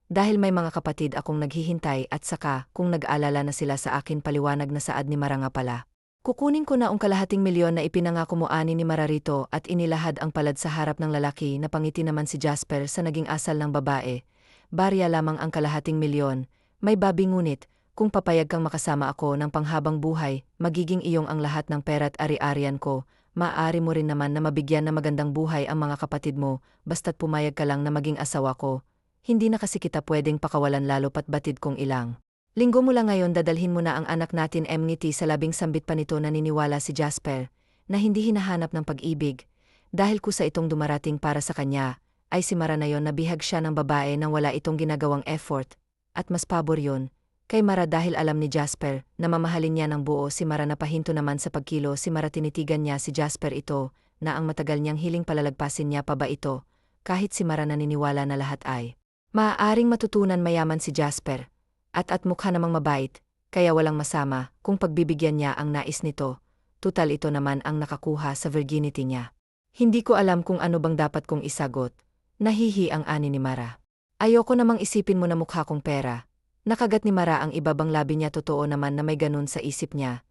dahil may mga kapatid akong naghihintay, at saka kung nag-alala na sila sa akin." Paliwanag na saad ni Mara. "Nga pala, kukunin ko na ang kalahating milyon na ipinangako mo," ani ni Mara rito, at inilahad ang palad sa harap ng lalaki. Napangiti naman si Jasper sa naging asal ng babae. "Barya lamang ang kalahating milyon, may babi, ngunit kung papayag kang makasama ako ng panghabang buhay, magiging iyong ang lahat ng pera't ari-arian ko. Maaari mo rin naman na mabigyan na magandang buhay ang mga kapatid mo, basta't pumayag ka lang na maging asawa ko. Hindi na kasi kita pwedeng pakawalan, lalo pat batid kong ilang linggo mo lang ngayon dadalhin mo na ang anak natin." Ngiti sa labing sambit pa nito. Naniniwala si Jasper na hindi hinahanap ng pag-ibig, dahil kusa itong dumarating para sa kanya, ay si Mara na yon. Nabihag siya ng babae nang wala itong ginagawang effort, at mas pabor yon kay Mara dahil alam ni Jasper na mamahalin niya ng buo si Mara. Napahinto naman sa pagkilo si Mara. Tinitigan niya si Jasper ito na ang matagal niyang hiling palalagpasin niya pa ba ito, kahit si Mara naniniwala na lahat ay Maaaring matutunan mayaman si Jasper, at mukha namang mabait, kaya walang masama kung pagbibigyan niya ang nais nito, tutal ito naman ang nakakuha sa virginity niya. Hindi ko alam kung ano bang dapat kong isagot, nahihi ang ani ni Mara. Ayoko namang isipin mo na mukha kong pera. Nakagat ni Mara ang ibabang labi niya, totoo naman na may ganun sa isip niya,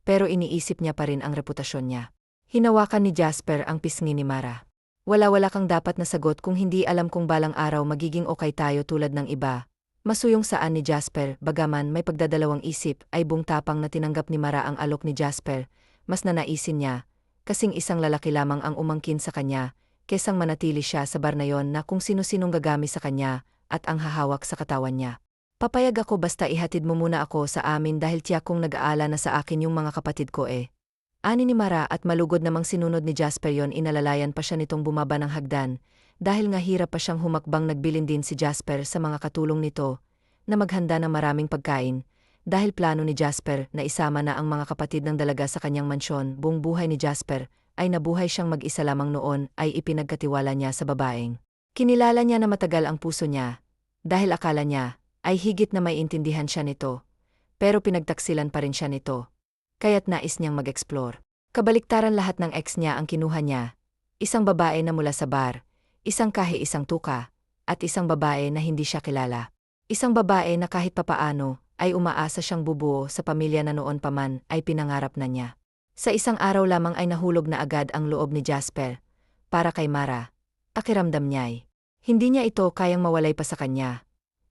pero iniisip niya pa rin ang reputasyon niya. Hinawakan ni Jasper ang pisngi ni Mara. Wala kang dapat na sagot kung hindi alam kung balang araw magiging okay tayo tulad ng iba. Masuyong saan ni Jasper, bagaman may pagdadalawang isip ay bungtapang na tinanggap ni Mara ang alok ni Jasper, mas nanaisin niya, kasing isang lalaki lamang ang umangkin sa kanya, kesang manatili siya sa bar na yon na kung sino-sinong gagami sa kanya at ang hahawak sa katawan niya. Papayag ako basta ihatid mo muna ako sa amin dahil tiyak kong nag-aala na sa akin yung mga kapatid ko eh. Ani ni Mara at malugod namang sinunod ni Jasper yon, inalalayan pa siya nitong bumaba ng hagdan, dahil nga hirap pa siyang humakbang. Nagbilin din si Jasper sa mga katulong nito, na maghanda ng maraming pagkain, dahil plano ni Jasper na isama na ang mga kapatid ng dalaga sa kanyang mansyon. Buong buhay ni Jasper ay nabuhay siyang mag-isa lamang, noon ay ipinagkatiwala niya sa babaeng kinilala niya na matagal ang puso niya, dahil akala niya ay higit na may intindihan siya nito, pero pinagtaksilan pa rin siya nito, kaya't nais niyang mag-explore. Kabaliktaran, lahat ng ex niya ang kinuha niya, isang babae na mula sa bar, isang kahi, isang tuka, at isang babae na hindi siya kilala. Isang babae na kahit papaano ay umaasa siyang bubuo sa pamilya na noon pa man ay pinangarap na niya. Sa isang araw lamang ay nahulog na agad ang loob ni Jasper para kay Mara. Pakiramdam niya'y hindi niya ito kayang mawalay pa sa kanya,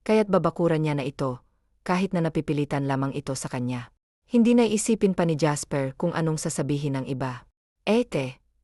kaya't babakuran niya na ito, kahit na napipilitan lamang ito sa kanya. Hindi na isipin pa ni Jasper kung anong sasabihin ng iba.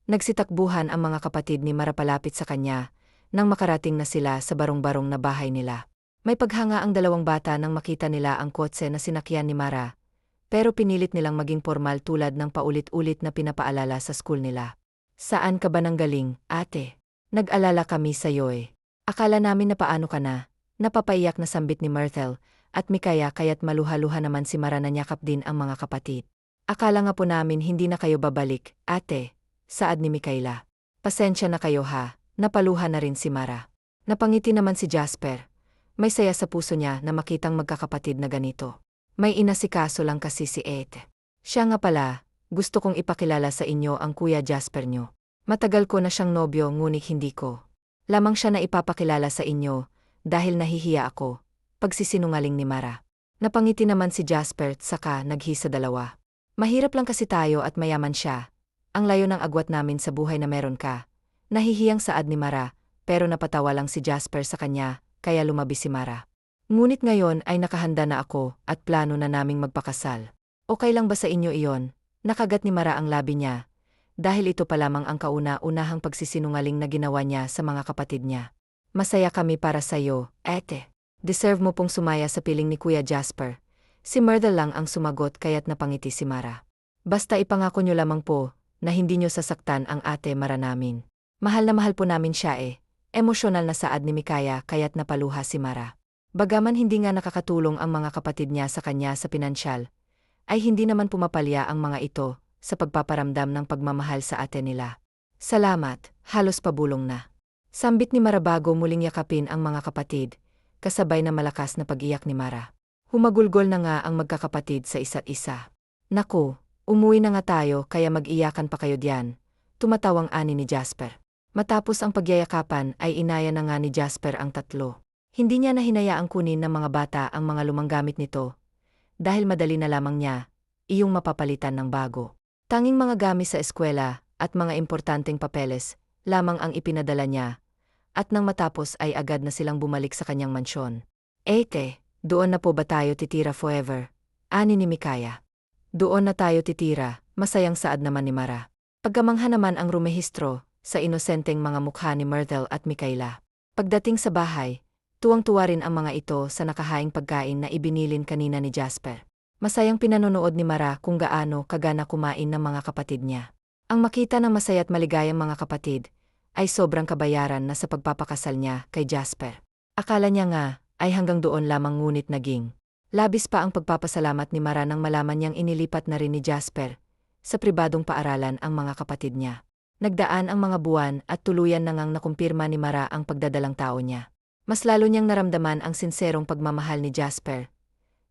Nagsitakbuhan ang mga kapatid ni Mara palapit sa kanya, nang makarating na sila sa barong-barong na bahay nila. May paghanga ang dalawang bata nang makita nila ang kotse na sinakyan ni Mara, pero pinilit nilang maging formal tulad ng paulit-ulit na pinapaalala sa school nila. Saan ka ba nanggaling, ate? Nag-alala kami sa'yo eh. Akala namin na paano ka na, napapaiyak na sambit ni Myrtle at Mikaya, kaya't maluha-luha naman si Mara na nyakap din ang mga kapatid. Akala nga po namin hindi na kayo babalik, ate, saad ni Mikaela. Pasensya na kayo ha, napaluha na rin si Mara. Napangiti naman si Jasper. May saya sa puso niya na makitang magkakapatid na ganito. May inasikaso lang kasi si Ate. Siya nga pala, gusto kong ipakilala sa inyo ang Kuya Jasper nyo. Matagal ko na siyang nobyo, ngunit hindi ko lamang siya na ipapakilala sa inyo, dahil nahihiya ako. Pagsisinungaling ni Mara. Napangiti naman si Jasper, saka naghisa dalawa. Mahirap lang kasi tayo at mayaman siya. Ang layo ng agwat namin sa buhay na meron ka. Nahihiyang saad ni Mara, pero napatawa lang si Jasper sa kanya, kaya lumabi si Mara. Ngunit ngayon ay nakahanda na ako at plano na naming magpakasal. Okay lang ba sa inyo iyon? Nakagat ni Mara ang labi niya, dahil ito pa lamang ang kauna-unahang pagsisinungaling na ginawa niya sa mga kapatid niya. Masaya kami para sa'yo, ate. Deserve mo pong sumaya sa piling ni Kuya Jasper. Si Myrtle lang ang sumagot, kaya't napangiti si Mara. Basta ipangako niyo lamang po na hindi niyo sasaktan ang ate Mara namin. Mahal na mahal po namin siya eh. Emosyonal na saad ni Mikaya, kaya't napaluha si Mara. Bagaman hindi nga nakakatulong ang mga kapatid niya sa kanya sa pinansyal, ay hindi naman pumapalya ang mga ito sa pagpaparamdam ng pagmamahal sa ate nila. Salamat, halos pabulong na. Sambit ni Mara bago muling yakapin ang mga kapatid, kasabay na malakas na pag-iyak ni Mara. Humagulgol na nga ang magkakapatid sa isa't isa. Naku, umuwi na nga tayo, kaya mag-iyakan pa kayo diyan, tumatawang ani ni Jasper. Matapos ang pagyayakapan ay inaya na nga ni Jasper ang tatlo. Hindi niya na hinayaang kunin ng mga bata ang mga lumang gamit nito, dahil madali na lamang niya iyong mapapalitan ng bago. Tanging mga gamit sa eskwela at mga importanteng papeles lamang ang ipinadala niya, at nang matapos ay agad na silang bumalik sa kanyang mansyon. Ate, doon na po ba tayo titira forever? Ani ni Mikaya. Doon na tayo titira, masayang saad naman ni Mara. Pagkamangha naman ang rumehistro sa inosenteng mga mukha ni Myrtle at Mikaela. Pagdating sa bahay, tuwang-tuwa rin ang mga ito sa nakahaing pagkain na ibinilin kanina ni Jasper. Masayang pinanonood ni Mara kung gaano kagana kumain ng mga kapatid niya. Ang makita ng masaya at maligayang mga kapatid ay sobrang kabayaran na sa pagpapakasal niya kay Jasper. Akala niya nga ay hanggang doon lamang, ngunit naging labis pa ang pagpapasalamat ni Mara nang malaman niyang inilipat na rin ni Jasper sa pribadong paaralan ang mga kapatid niya. Nagdaan ang mga buwan at tuluyan na ngang nakumpirma ni Mara ang pagdadalang tao niya. Mas lalo niyang naramdaman ang sinserong pagmamahal ni Jasper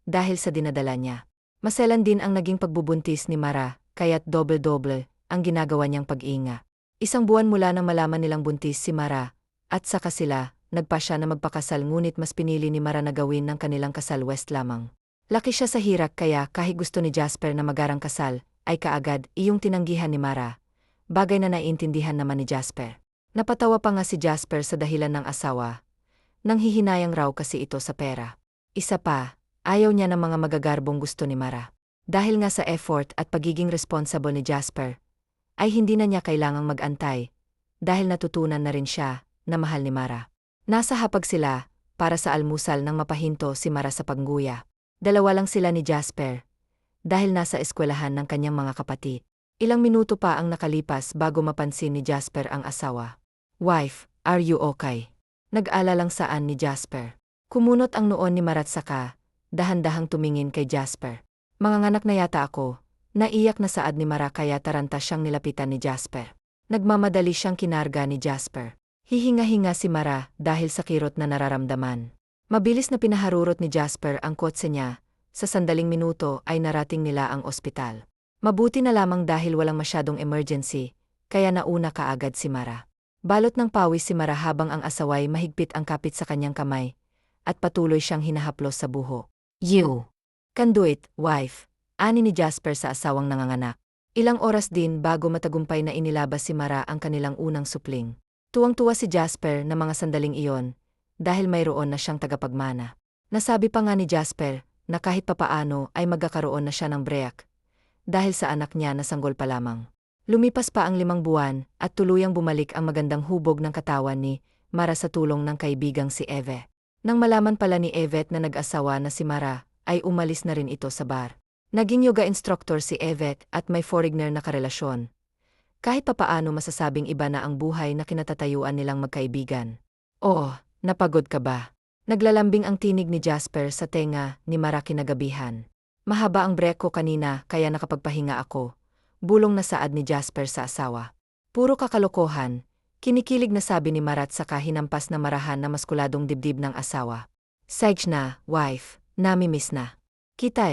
dahil sa dinadala niya. Maselan din ang naging pagbubuntis ni Mara, kaya't doble-doble ang ginagawa niyang pag-iinga. Isang buwan mula nang malaman nilang buntis si Mara, at saka sila, nagpasya na magpakasal ngunit mas pinili ni Mara na gawin ng kanilang kasal west lamang. Laki siya sa hirap kaya kahit gusto ni Jasper na magarang kasal, ay kaagad iyong tinanggihan ni Mara. Bagay na naiintindihan naman ni Jasper. Napatawa pa nga si Jasper sa dahilan ng asawa. Nanghihinayang raw kasi ito sa pera. Isa pa, ayaw niya ng mga magagarbong gusto ni Mara. Dahil nga sa effort at pagiging responsible ni Jasper, ay hindi na niya kailangang mag-antay, dahil natutunan na rin siya na mahal ni Mara. Nasa hapag sila, para sa almusal nang mapahinto si Mara sa pangguya. Dalawa lang sila ni Jasper, dahil nasa eskwelahan ng kanyang mga kapatid. Ilang minuto pa ang nakalipas bago mapansin ni Jasper ang asawa. "Wife, are you okay?" Nag-alalang saan ni Jasper. Kumunot ang noon ni Mara at saka, dahan-dahang tumingin kay Jasper. "Manganganak na yata ako." Naiyak na saad ni Mara kaya taranta siyang nilapitan ni Jasper. Nagmamadali siyang kinarga ni Jasper. Hihinga-hinga si Mara dahil sa kirot na nararamdaman. Mabilis na pinaharurot ni Jasper ang kotse niya. Sa sandaling minuto ay narating nila ang ospital. Mabuti na lamang dahil walang masyadong emergency, kaya nauna kaagad si Mara. Balot ng pawis si Mara habang ang asaway mahigpit ang kapit sa kanyang kamay, at patuloy siyang hinahaplos sa buho. "You can do it, wife," ani ni Jasper sa asawang nanganganak. Ilang oras din bago matagumpay na inilabas si Mara ang kanilang unang supling. Tuwang-tuwa si Jasper na mga sandaling iyon, dahil mayroon na siyang tagapagmana. Nasabi pa nga ni Jasper na kahit papaano ay magkakaroon na siya ng break, dahil sa anak niya na sanggol pa lamang. Lumipas pa ang 5 buwan at tuluyang bumalik ang magandang hubog ng katawan ni Mara sa tulong ng kaibigang si Eve. Nang malaman pala ni Evette na nag-asawa na si Mara, ay umalis na rin ito sa bar. Naging yoga instructor si Evette at may foreigner na karelasyon. Kahit papaano masasabing iba na ang buhay na kinatatayuan nilang magkaibigan. "Oh, napagod ka ba?" Naglalambing ang tinig ni Jasper sa tenga ni Mara kinagabihan. "Mahaba ang break ko kanina kaya nakapagpahinga ako." Bulong na saad ni Jasper sa asawa. "Puro kakalokohan," kinikilig na sabi ni Mara at saka hinampas na marahan na maskuladong dibdib ng asawa. "Sige na, wife, nami-miss na." "Kita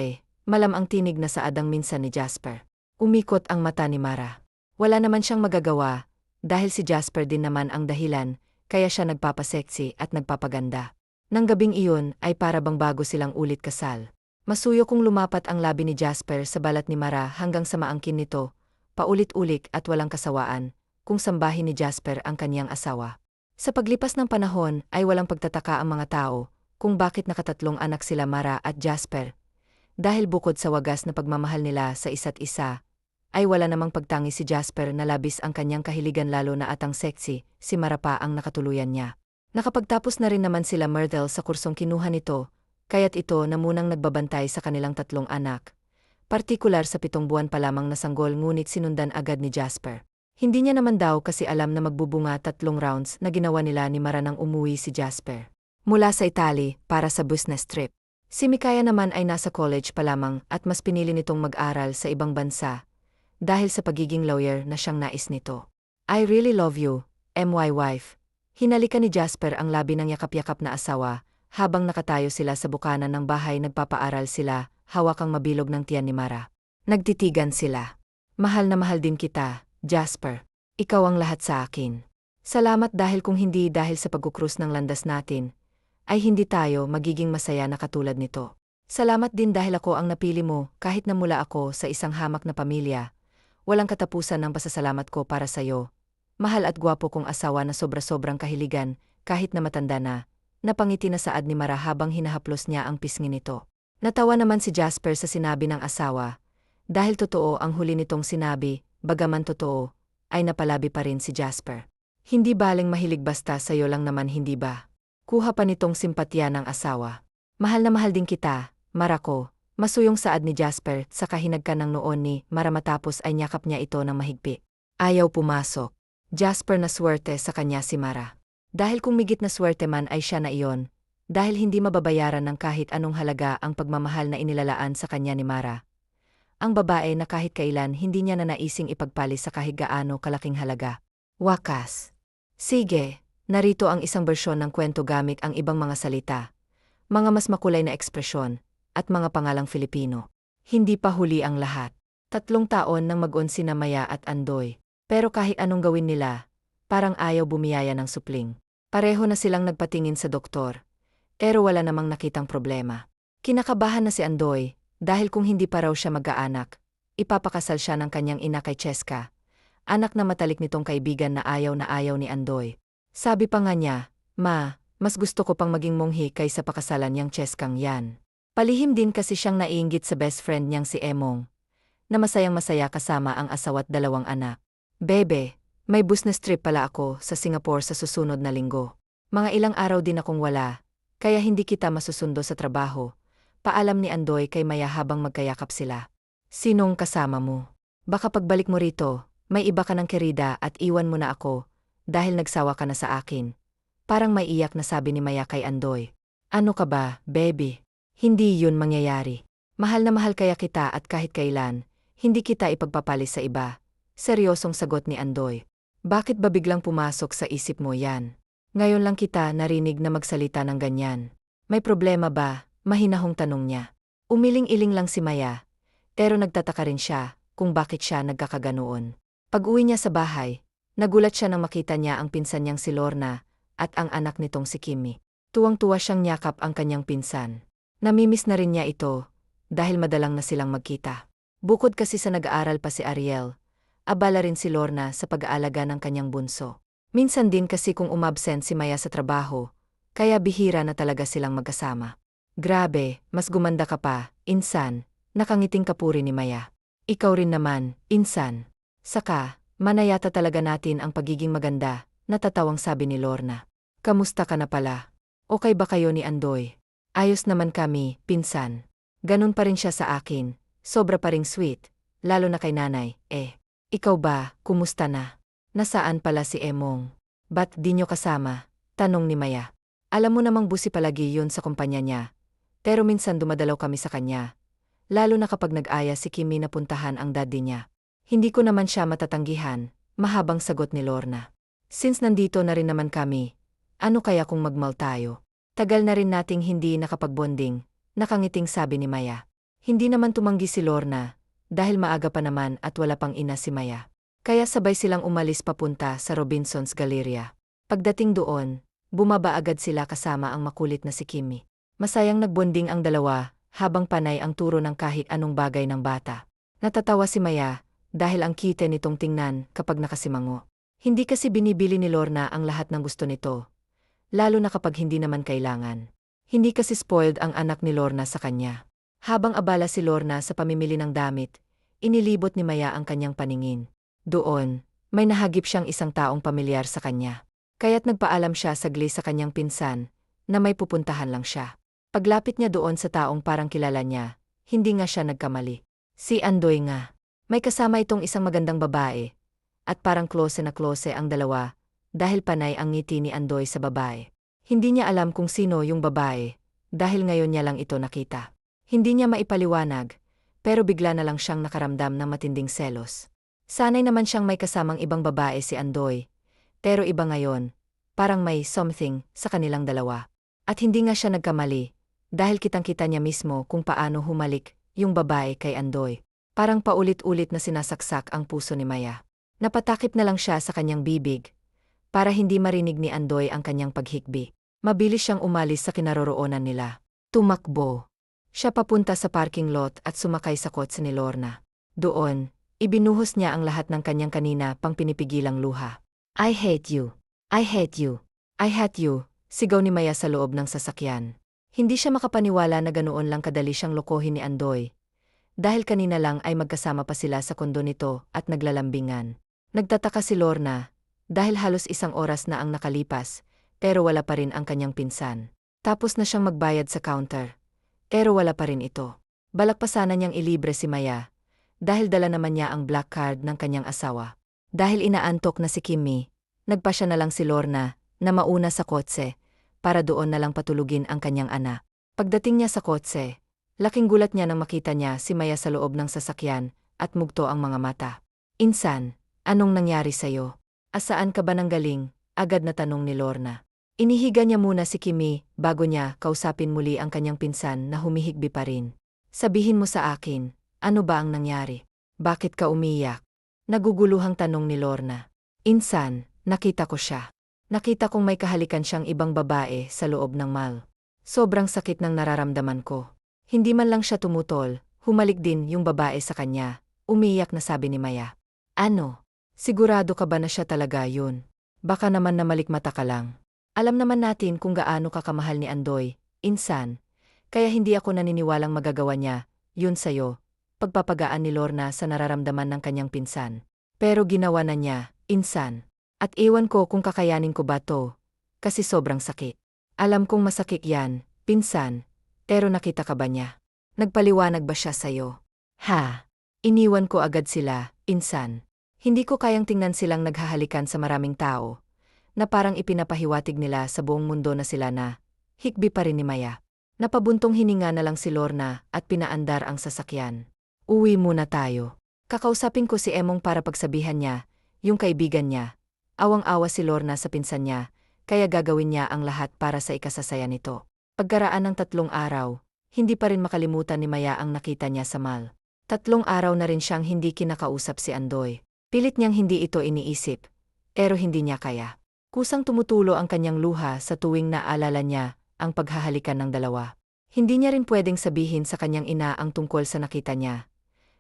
malam ang tinig na saadang minsan ni Jasper. Umikot ang mata ni Mara. Wala naman siyang magagawa, dahil si Jasper din naman ang dahilan, kaya siya nagpapaseksi at nagpapaganda. Nang gabing iyon ay para bang bago silang ulit kasal. Masuyo kung lumapat ang labi ni Jasper sa balat ni Mara hanggang sa maangkin nito, paulit-ulik at walang kasawaan, kung sambahin ni Jasper ang kaniyang asawa. Sa paglipas ng panahon ay walang pagtataka ang mga tao kung bakit nakatatlong anak sila Mara at Jasper. Dahil bukod sa wagas na pagmamahal nila sa isa't isa, ay wala namang pagtangi si Jasper na labis ang kanyang kahiligan lalo na atang sexy, si Mara pa ang nakatuluyan niya. Nakapagtapos na rin naman sila Myrtle sa kursong kinuha nito, kaya't ito na munang nagbabantay sa kanilang 3 anak. Partikular sa 7 buwan pa lamang nasanggol ngunit sinundan agad ni Jasper. Hindi niya naman daw kasi alam na magbubunga 3 rounds na ginawa nila ni Mara nang umuwi si Jasper mula sa Italy para sa business trip. Si Mikaya naman ay nasa college pa lamang at mas pinili nitong mag-aral sa ibang bansa dahil sa pagiging lawyer na siyang nais nito. "I really love you, my wife." Hinalikan ni Jasper ang labi ng yakap-yakap na asawa. Habang nakatayo sila sa bukana ng bahay nagpapaaral sila, hawak ang mabilog ng tiyan ni Mara. Nagtitigan sila. "Mahal na mahal din kita, Jasper. Ikaw ang lahat sa akin. Salamat dahil kung hindi dahil sa pagkukrus ng landas natin, ay hindi tayo magiging masaya na katulad nito. Salamat din dahil ako ang napili mo kahit na mula ako sa isang hamak na pamilya. Walang katapusan ng pasasalamat ko para sa'yo. Mahal at gwapo kong asawa na sobra-sobrang kahiligan kahit na matanda na." Napangiti na saad ni Mara habang hinahaplos niya ang pisngi nito. Natawa naman si Jasper sa sinabi ng asawa. Dahil totoo ang huli nitong sinabi, bagaman totoo, ay napalabi pa rin si Jasper. "Hindi baling mahilig basta sa'yo lang naman hindi ba?" Kuha pa nitong simpatya ng asawa. "Mahal na mahal din kita, Mara ko." Masuyong saad ni Jasper sa kahinagkan ng noon ni Mara matapos ay nyakap niya ito ng mahigpit. Ayaw pumasok. Jasper na swerte sa kanya si Mara. Dahil kung migit na swerte man ay siya na iyon, dahil hindi mababayaran ng kahit anong halaga ang pagmamahal na inilalaan sa kanya ni Mara. Ang babae na kahit kailan hindi niya na naising ipagpalis sa kahit gaano kalaking halaga. Wakas. "Sige, Narito ang isang bersyon ng kwento gamit ang ibang mga salita, mga mas makulay na ekspresyon, at mga pangalang Filipino. Hindi pa huli ang lahat. 3 taon nang mag-on sina Maya at Andoy. Pero kahit anong gawin nila, parang ayaw bumiyaya ng supling. Pareho na silang nagpatingin sa doktor, pero wala namang nakitang problema. Kinakabahan na si Andoy, dahil kung hindi pa raw siya mag-aanak, ipapakasal siya ng kanyang ina kay Cheska, anak na matalik nitong kaibigan na ayaw ni Andoy. Sabi pa nga niya, "Ma, mas gusto ko pang maging monghi kaysa pakasalan niyang Cheskang yan." Palihim din kasi siyang naiinggit sa best friend niyang si Emong, na masayang-masaya kasama ang asawa at 2 anak. "Bebe, may business trip pala ako sa Singapore sa susunod na linggo. Mga ilang araw din akong wala, kaya hindi kita masusundo sa trabaho." Paalam ni Andoy kay Maya habang magkayakap sila. "Sinong kasama mo? Baka pagbalik mo rito, may iba ka ng kerida at iwan mo na ako, dahil nagsawa ka na sa akin." Parang may iyak na sabi ni Maya kay Andoy. "Ano ka ba, baby? Hindi yun mangyayari. Mahal na mahal kaya kita at kahit kailan, hindi kita ipagpapalis sa iba." Seryosong sagot ni Andoy. "Bakit ba biglang pumasok sa isip mo yan? Ngayon lang kita narinig na magsalita ng ganyan. May problema ba?" Mahinahong tanong niya. Umiling-iling lang si Maya, pero nagtataka rin siya kung bakit siya nagkakaganoon. Pag-uwi niya sa bahay, nagulat siya nang makita niya ang pinsan niyang si Lorna at ang anak nitong si Kimmy. Tuwang-tuwa siyang yakap ang kanyang pinsan. Namimiss na rin niya ito, dahil madalang na silang magkita. Bukod kasi sa nag-aaral pa si Ariel, abala rin si Lorna sa pag-aalaga ng kanyang bunso. Minsan din kasi kung umabsent si Maya sa trabaho, kaya bihira na talaga silang magkasama. "Grabe, mas gumanda ka pa, insan," nakangiting kapuri ni Maya. "Ikaw rin naman, insan. Saka, manayata talaga natin ang pagiging maganda," natatawang sabi ni Lorna. "Kamusta ka na pala? Okay ba kayo ni Andoy?" "Ayos naman kami, pinsan. Ganun pa rin siya sa akin, sobra pa ring sweet, lalo na kay nanay. Ikaw ba, kumusta na? Nasaan pala si Emong? Ba't di nyo kasama?" tanong ni Maya. "Alam mo namang busi palagi yun sa kumpanya niya, pero minsan dumadalaw kami sa kanya, lalo na kapag nag-aya si Kimmy na puntahan ang daddy niya." "Hindi ko naman siya matatanggihan," mahabang sagot ni Lorna. "Since nandito na rin naman kami, ano kaya kung mag-mall tayo? Tagal na rin nating hindi nakapag-bonding," nakangiting sabi ni Maya. Hindi naman tumanggi si Lorna, dahil maaga pa naman at wala pang ina si Maya. Kaya sabay silang umalis papunta sa Robinson's Galleria. Pagdating doon, bumaba agad sila kasama ang makulit na si Kimmy. Masayang nagbonding ang dalawa, habang panay ang turo ng kahit anong bagay ng bata. Natatawa si Maya, dahil ang cute nitong tingnan kapag nakasimango. Hindi kasi binibili ni Lorna ang lahat ng gusto nito, lalo na kapag hindi naman kailangan. Hindi kasi spoiled ang anak ni Lorna sa kanya. Habang abala si Lorna sa pamimili ng damit, inilibot ni Maya ang kanyang paningin. Doon, may nahagip siyang isang taong pamilyar sa kanya. Kaya't nagpaalam siya saglit sa kanyang pinsan, na may pupuntahan lang siya. Paglapit niya doon sa taong parang kilala niya, hindi nga siya nagkamali. Si Andoy nga. May kasama itong isang magandang babae, at parang close na close ang dalawa, dahil panay ang ngiti ni Andoy sa babae. Hindi niya alam kung sino yung babae, dahil ngayon niya lang ito nakita. Hindi niya maipaliwanag, pero bigla na lang siyang nakaramdam ng matinding selos. Sanay naman siyang may kasamang ibang babae si Andoy, pero iba ngayon, parang may something sa kanilang dalawa. At hindi nga siya nagkamali, dahil kitang-kita niya mismo kung paano humalik yung babae kay Andoy. Parang paulit-ulit na sinasaksak ang puso ni Maya. Napatakip na lang siya sa kanyang bibig, para hindi marinig ni Andoy ang kanyang paghikbi. Mabilis siyang umalis sa kinaroroonan nila. Tumakbo siya papunta sa parking lot at sumakay sa kotse ni Lorna. Doon, ibinuhos niya ang lahat ng kanyang kanina pang pinipigilang luha. "I hate you. I hate you. I hate you," sigaw ni Maya sa loob ng sasakyan. Hindi siya makapaniwala na ganoon lang kadali siyang lokohin ni Andoy, dahil kanina lang ay magkasama pa sila sa kondo nito at naglalambingan. Nagtataka si Lorna, dahil halos 1 oras na ang nakalipas, pero wala pa rin ang kanyang pinsan. Tapos na siyang magbayad sa counter, pero wala pa rin ito. Balak pa sana niyang ilibre si Maya, dahil dala naman niya ang black card ng kanyang asawa. Dahil inaantok na si Kimmy, nagpa siya na lang si Lorna na mauna sa kotse, para doon na lang patulugin ang kanyang anak. Pagdating niya sa kotse, laking gulat niya nang makita niya si Maya sa loob ng sasakyan at mugto ang mga mata. "Insan, anong nangyari sa'yo? Asaan ka ba nanggaling?" Agad na tanong ni Lorna. Inihiga niya muna si Kimi bago niya kausapin muli ang kanyang pinsan na humihigbi pa rin. Sabihin mo sa akin, ano ba ang nangyari? Bakit ka umiyak? Naguguluhang tanong ni Lorna. Insan, nakita ko siya. Nakita kong may kahalikan siyang ibang babae sa loob ng mall. Sobrang sakit ng nararamdaman ko. Hindi man lang siya tumutol, humalik din yung babae sa kanya. Umiyak na sabi ni Maya. Ano? Sigurado ka ba na siya talaga yun? Baka naman namalikmata ka lang. Alam naman natin kung gaano ka kamahal ni Andoy, insan. Kaya hindi ako naniniwalang magagawa niya, yun sa'yo. Pagpapagaan ni Lorna sa nararamdaman ng kanyang pinsan. Pero ginawa na niya, insan. At iwan ko kung kakayanin ko ba to. Kasi sobrang sakit. Alam kong masakit yan, pinsan. Pero nakita ka ba niya? Nagpaliwanag ba siya sa'yo? Ha? Iniwan ko agad sila, insan. Hindi ko kayang tingnan silang naghahalikan sa maraming tao. Na parang ipinapahiwatig nila sa buong mundo na sila na, hikbi pa rin ni Maya. Napabuntong hininga na lang si Lorna at pinaandar ang sasakyan. Uwi muna tayo. Kakausapin ko si Emong para pagsabihan niya, yung kaibigan niya. Awang-awa si Lorna sa pinsan niya, kaya gagawin niya ang lahat para sa ikasasaya nito. Pagkaraan ng 3 araw, hindi pa rin makalimutan ni Maya ang nakita niya sa mall. 3 araw na rin siyang hindi kinakausap si Andoy. Pilit niyang hindi ito iniisip, pero hindi niya kaya. Kusang tumutulo ang kanyang luha sa tuwing naalala niya ang paghahalikan ng dalawa. Hindi niya rin pwedeng sabihin sa kanyang ina ang tungkol sa nakita niya,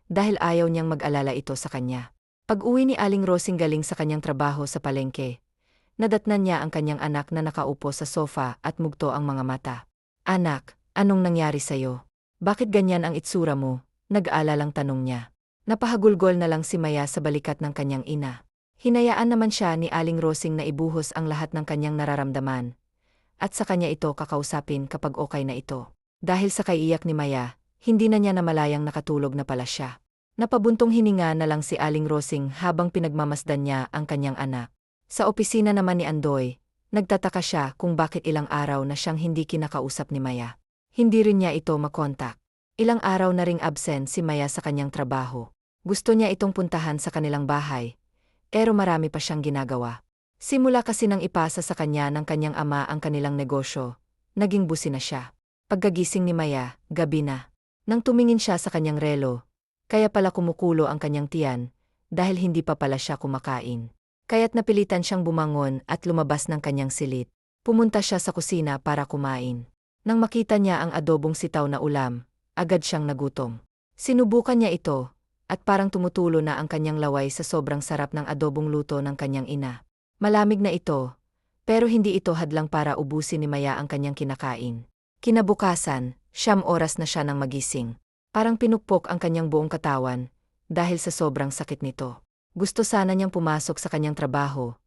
dahil ayaw niyang mag-alala ito sa kanya. Pag-uwi ni Aling Rosing galing sa kanyang trabaho sa palengke, nadatnan niya ang kanyang anak na nakaupo sa sofa at mugto ang mga mata. Anak, anong nangyari sa'yo? Bakit ganyan ang itsura mo? Nag-aalalang tanong niya. Napahagulgol na lang si Maya sa balikat ng kanyang ina. Hinayaan naman siya ni Aling Rosing na ibuhos ang lahat ng kanyang nararamdaman. At sa kanya ito kakausapin kapag okay na ito. Dahil sa kaiiyak ni Maya, hindi na niya namalayang nakatulog na pala siya. Napabuntong hininga na lang si Aling Rosing habang pinagmamasdan niya ang kanyang anak. Sa opisina naman ni Andoy, nagtataka siya kung bakit ilang araw na siyang hindi kinakausap ni Maya. Hindi rin niya ito makontak. Ilang araw na ring absent si Maya sa kanyang trabaho. Gusto niya itong puntahan sa kanilang bahay. Pero marami pa siyang ginagawa. Simula kasi nang ipasa sa kanya ng kanyang ama ang kanilang negosyo, naging busi na siya. Pagkagising ni Maya, gabi na. Nang tumingin siya sa kanyang relo, kaya pala kumukulo ang kanyang tiyan, dahil hindi pa pala siya kumakain. Kaya't napilitan siyang bumangon at lumabas ng kanyang silid. Pumunta siya sa kusina para kumain. Nang makita niya ang adobong sitaw na ulam, agad siyang nagutom. Sinubukan niya ito, at parang tumutulo na ang kanyang laway sa sobrang sarap ng adobong luto ng kanyang ina. Malamig na ito, pero hindi ito hadlang para ubusin ni Maya ang kanyang kinakain. Kinabukasan, 9 oras na siya nang magising. Parang pinukpok ang kanyang buong katawan, dahil sa sobrang sakit nito. Gusto sana niyang pumasok sa kanyang trabaho,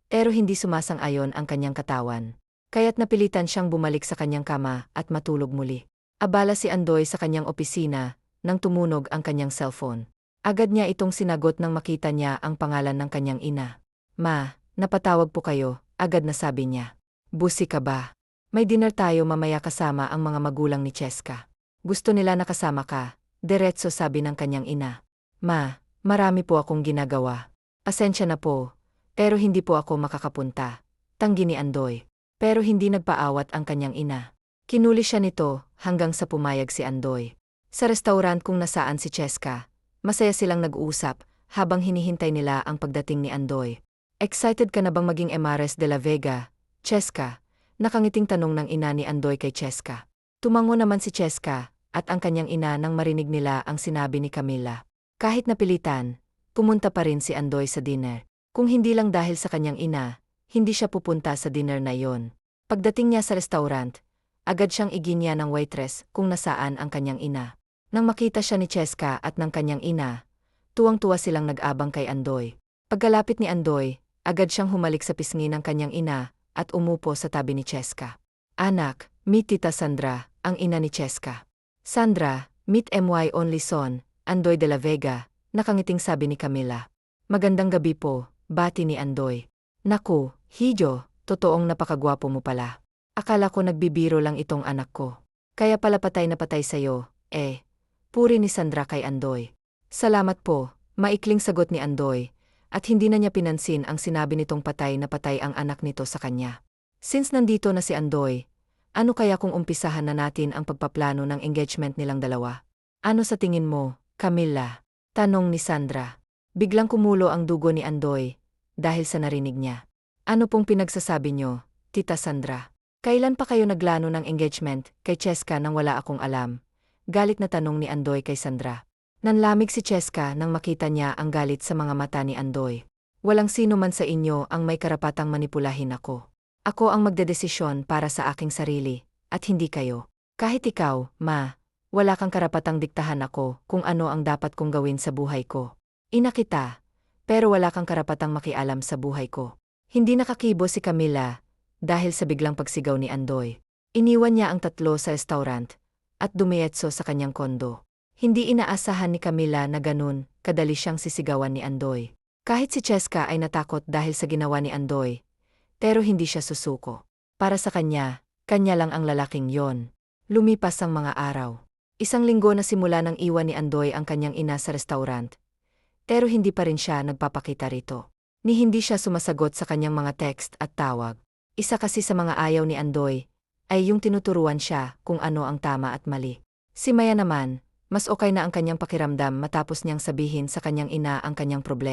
pero hindi sumasang-ayon ang kanyang katawan. Kaya't napilitan siyang bumalik sa kanyang kama at matulog muli. Abala si Andoy sa kanyang opisina, nang tumunog ang kanyang cellphone. Agad niya itong sinagot nang makita niya ang pangalan ng kanyang ina. Ma, napatawag po kayo, agad na sabi niya. Busi ka ba? May dinner tayo mamaya kasama ang mga magulang ni Cheska. Gusto nila nakasama ka, diretso sabi ng kanyang ina. Ma, marami po akong ginagawa. Pasensya na po, pero hindi po ako makakapunta. Tanggi ni Andoy. Pero hindi nagpaawat ang kanyang ina. Kinuli siya nito hanggang sa pumayag si Andoy. Sa restaurant kung nasaan si Cheska, masaya silang nag-uusap habang hinihintay nila ang pagdating ni Andoy. Excited ka na bang maging Emares de la Vega, Cheska? Nakangiting tanong ng ina ni Andoy kay Cheska. Tumango naman si Cheska at ang kanyang ina nang marinig nila ang sinabi ni Camila. Kahit napilitan, pumunta pa rin si Andoy sa dinner. Kung hindi lang dahil sa kanyang ina, hindi siya pupunta sa dinner na yon. Pagdating niya sa restaurant, agad siyang iginya ng waitress kung nasaan ang kanyang ina. Nang makita siya ni Cheska at ng kanyang ina, tuwang-tuwa silang nag-abang kay Andoy. Pagkalapit ni Andoy, agad siyang humalik sa pisngi ng kanyang ina at umupo sa tabi ni Cheska. Anak, meet Tita Sandra, ang ina ni Cheska. Sandra, meet my only son, Andoy de la Vega, nakangiting sabi ni Camila. Magandang gabi po, bati ni Andoy. Naku, Hijo, totoong napakagwapo mo pala. Akala ko nagbibiro lang itong anak ko. Kaya pala patay na patay sa'yo, Puri ni Sandra kay Andoy. Salamat po, maikling sagot ni Andoy, At hindi na niya pinansin ang sinabi nitong patay na patay ang anak nito sa kanya. Since nandito na si Andoy, ano kaya kung umpisahan na natin ang pagpaplano ng engagement nilang dalawa? Ano sa tingin mo, Camilla? Tanong ni Sandra. Biglang kumulo ang dugo ni Andoy dahil sa narinig niya. Ano pong pinagsasabi niyo, Tita Sandra? Kailan pa kayo naglano ng engagement kay Cheska nang wala akong alam? Galit na tanong ni Andoy kay Sandra. Nanlamig si Cheska nang makita niya ang galit sa mga mata ni Andoy. Walang sino man sa inyo ang may karapatang manipulahin ako. Ako ang magdedesisyon para sa aking sarili, at hindi kayo. Kahit ikaw, Ma, wala kang karapatang diktahan ako kung ano ang dapat kong gawin sa buhay ko. Ina kita, pero wala kang karapatang makialam sa buhay ko. Hindi nakakibo si Camilla dahil sa biglang pagsigaw ni Andoy. Iniwan niya ang tatlo sa restaurant at dumiretso sa kanyang kondo. Hindi inaasahan ni Camilla na ganun kadali siyang sisigawan ni Andoy. Kahit si Cheska ay natakot dahil sa ginawa ni Andoy, pero hindi siya susuko. Para sa kanya, kanya lang ang lalaking yon. Lumipas ang mga araw. Isang linggo na simula nang iwan ni Andoy ang kanyang ina sa restaurant. Pero hindi pa rin siya nagpapakita rito. Ni hindi siya sumasagot sa kanyang mga text at tawag. Isa kasi sa mga ayaw ni Andoy ay yung tinuturuan siya kung ano ang tama at mali. Si Maya naman, mas okay na ang kanyang pakiramdam matapos niyang sabihin sa kanyang ina ang kanyang problema.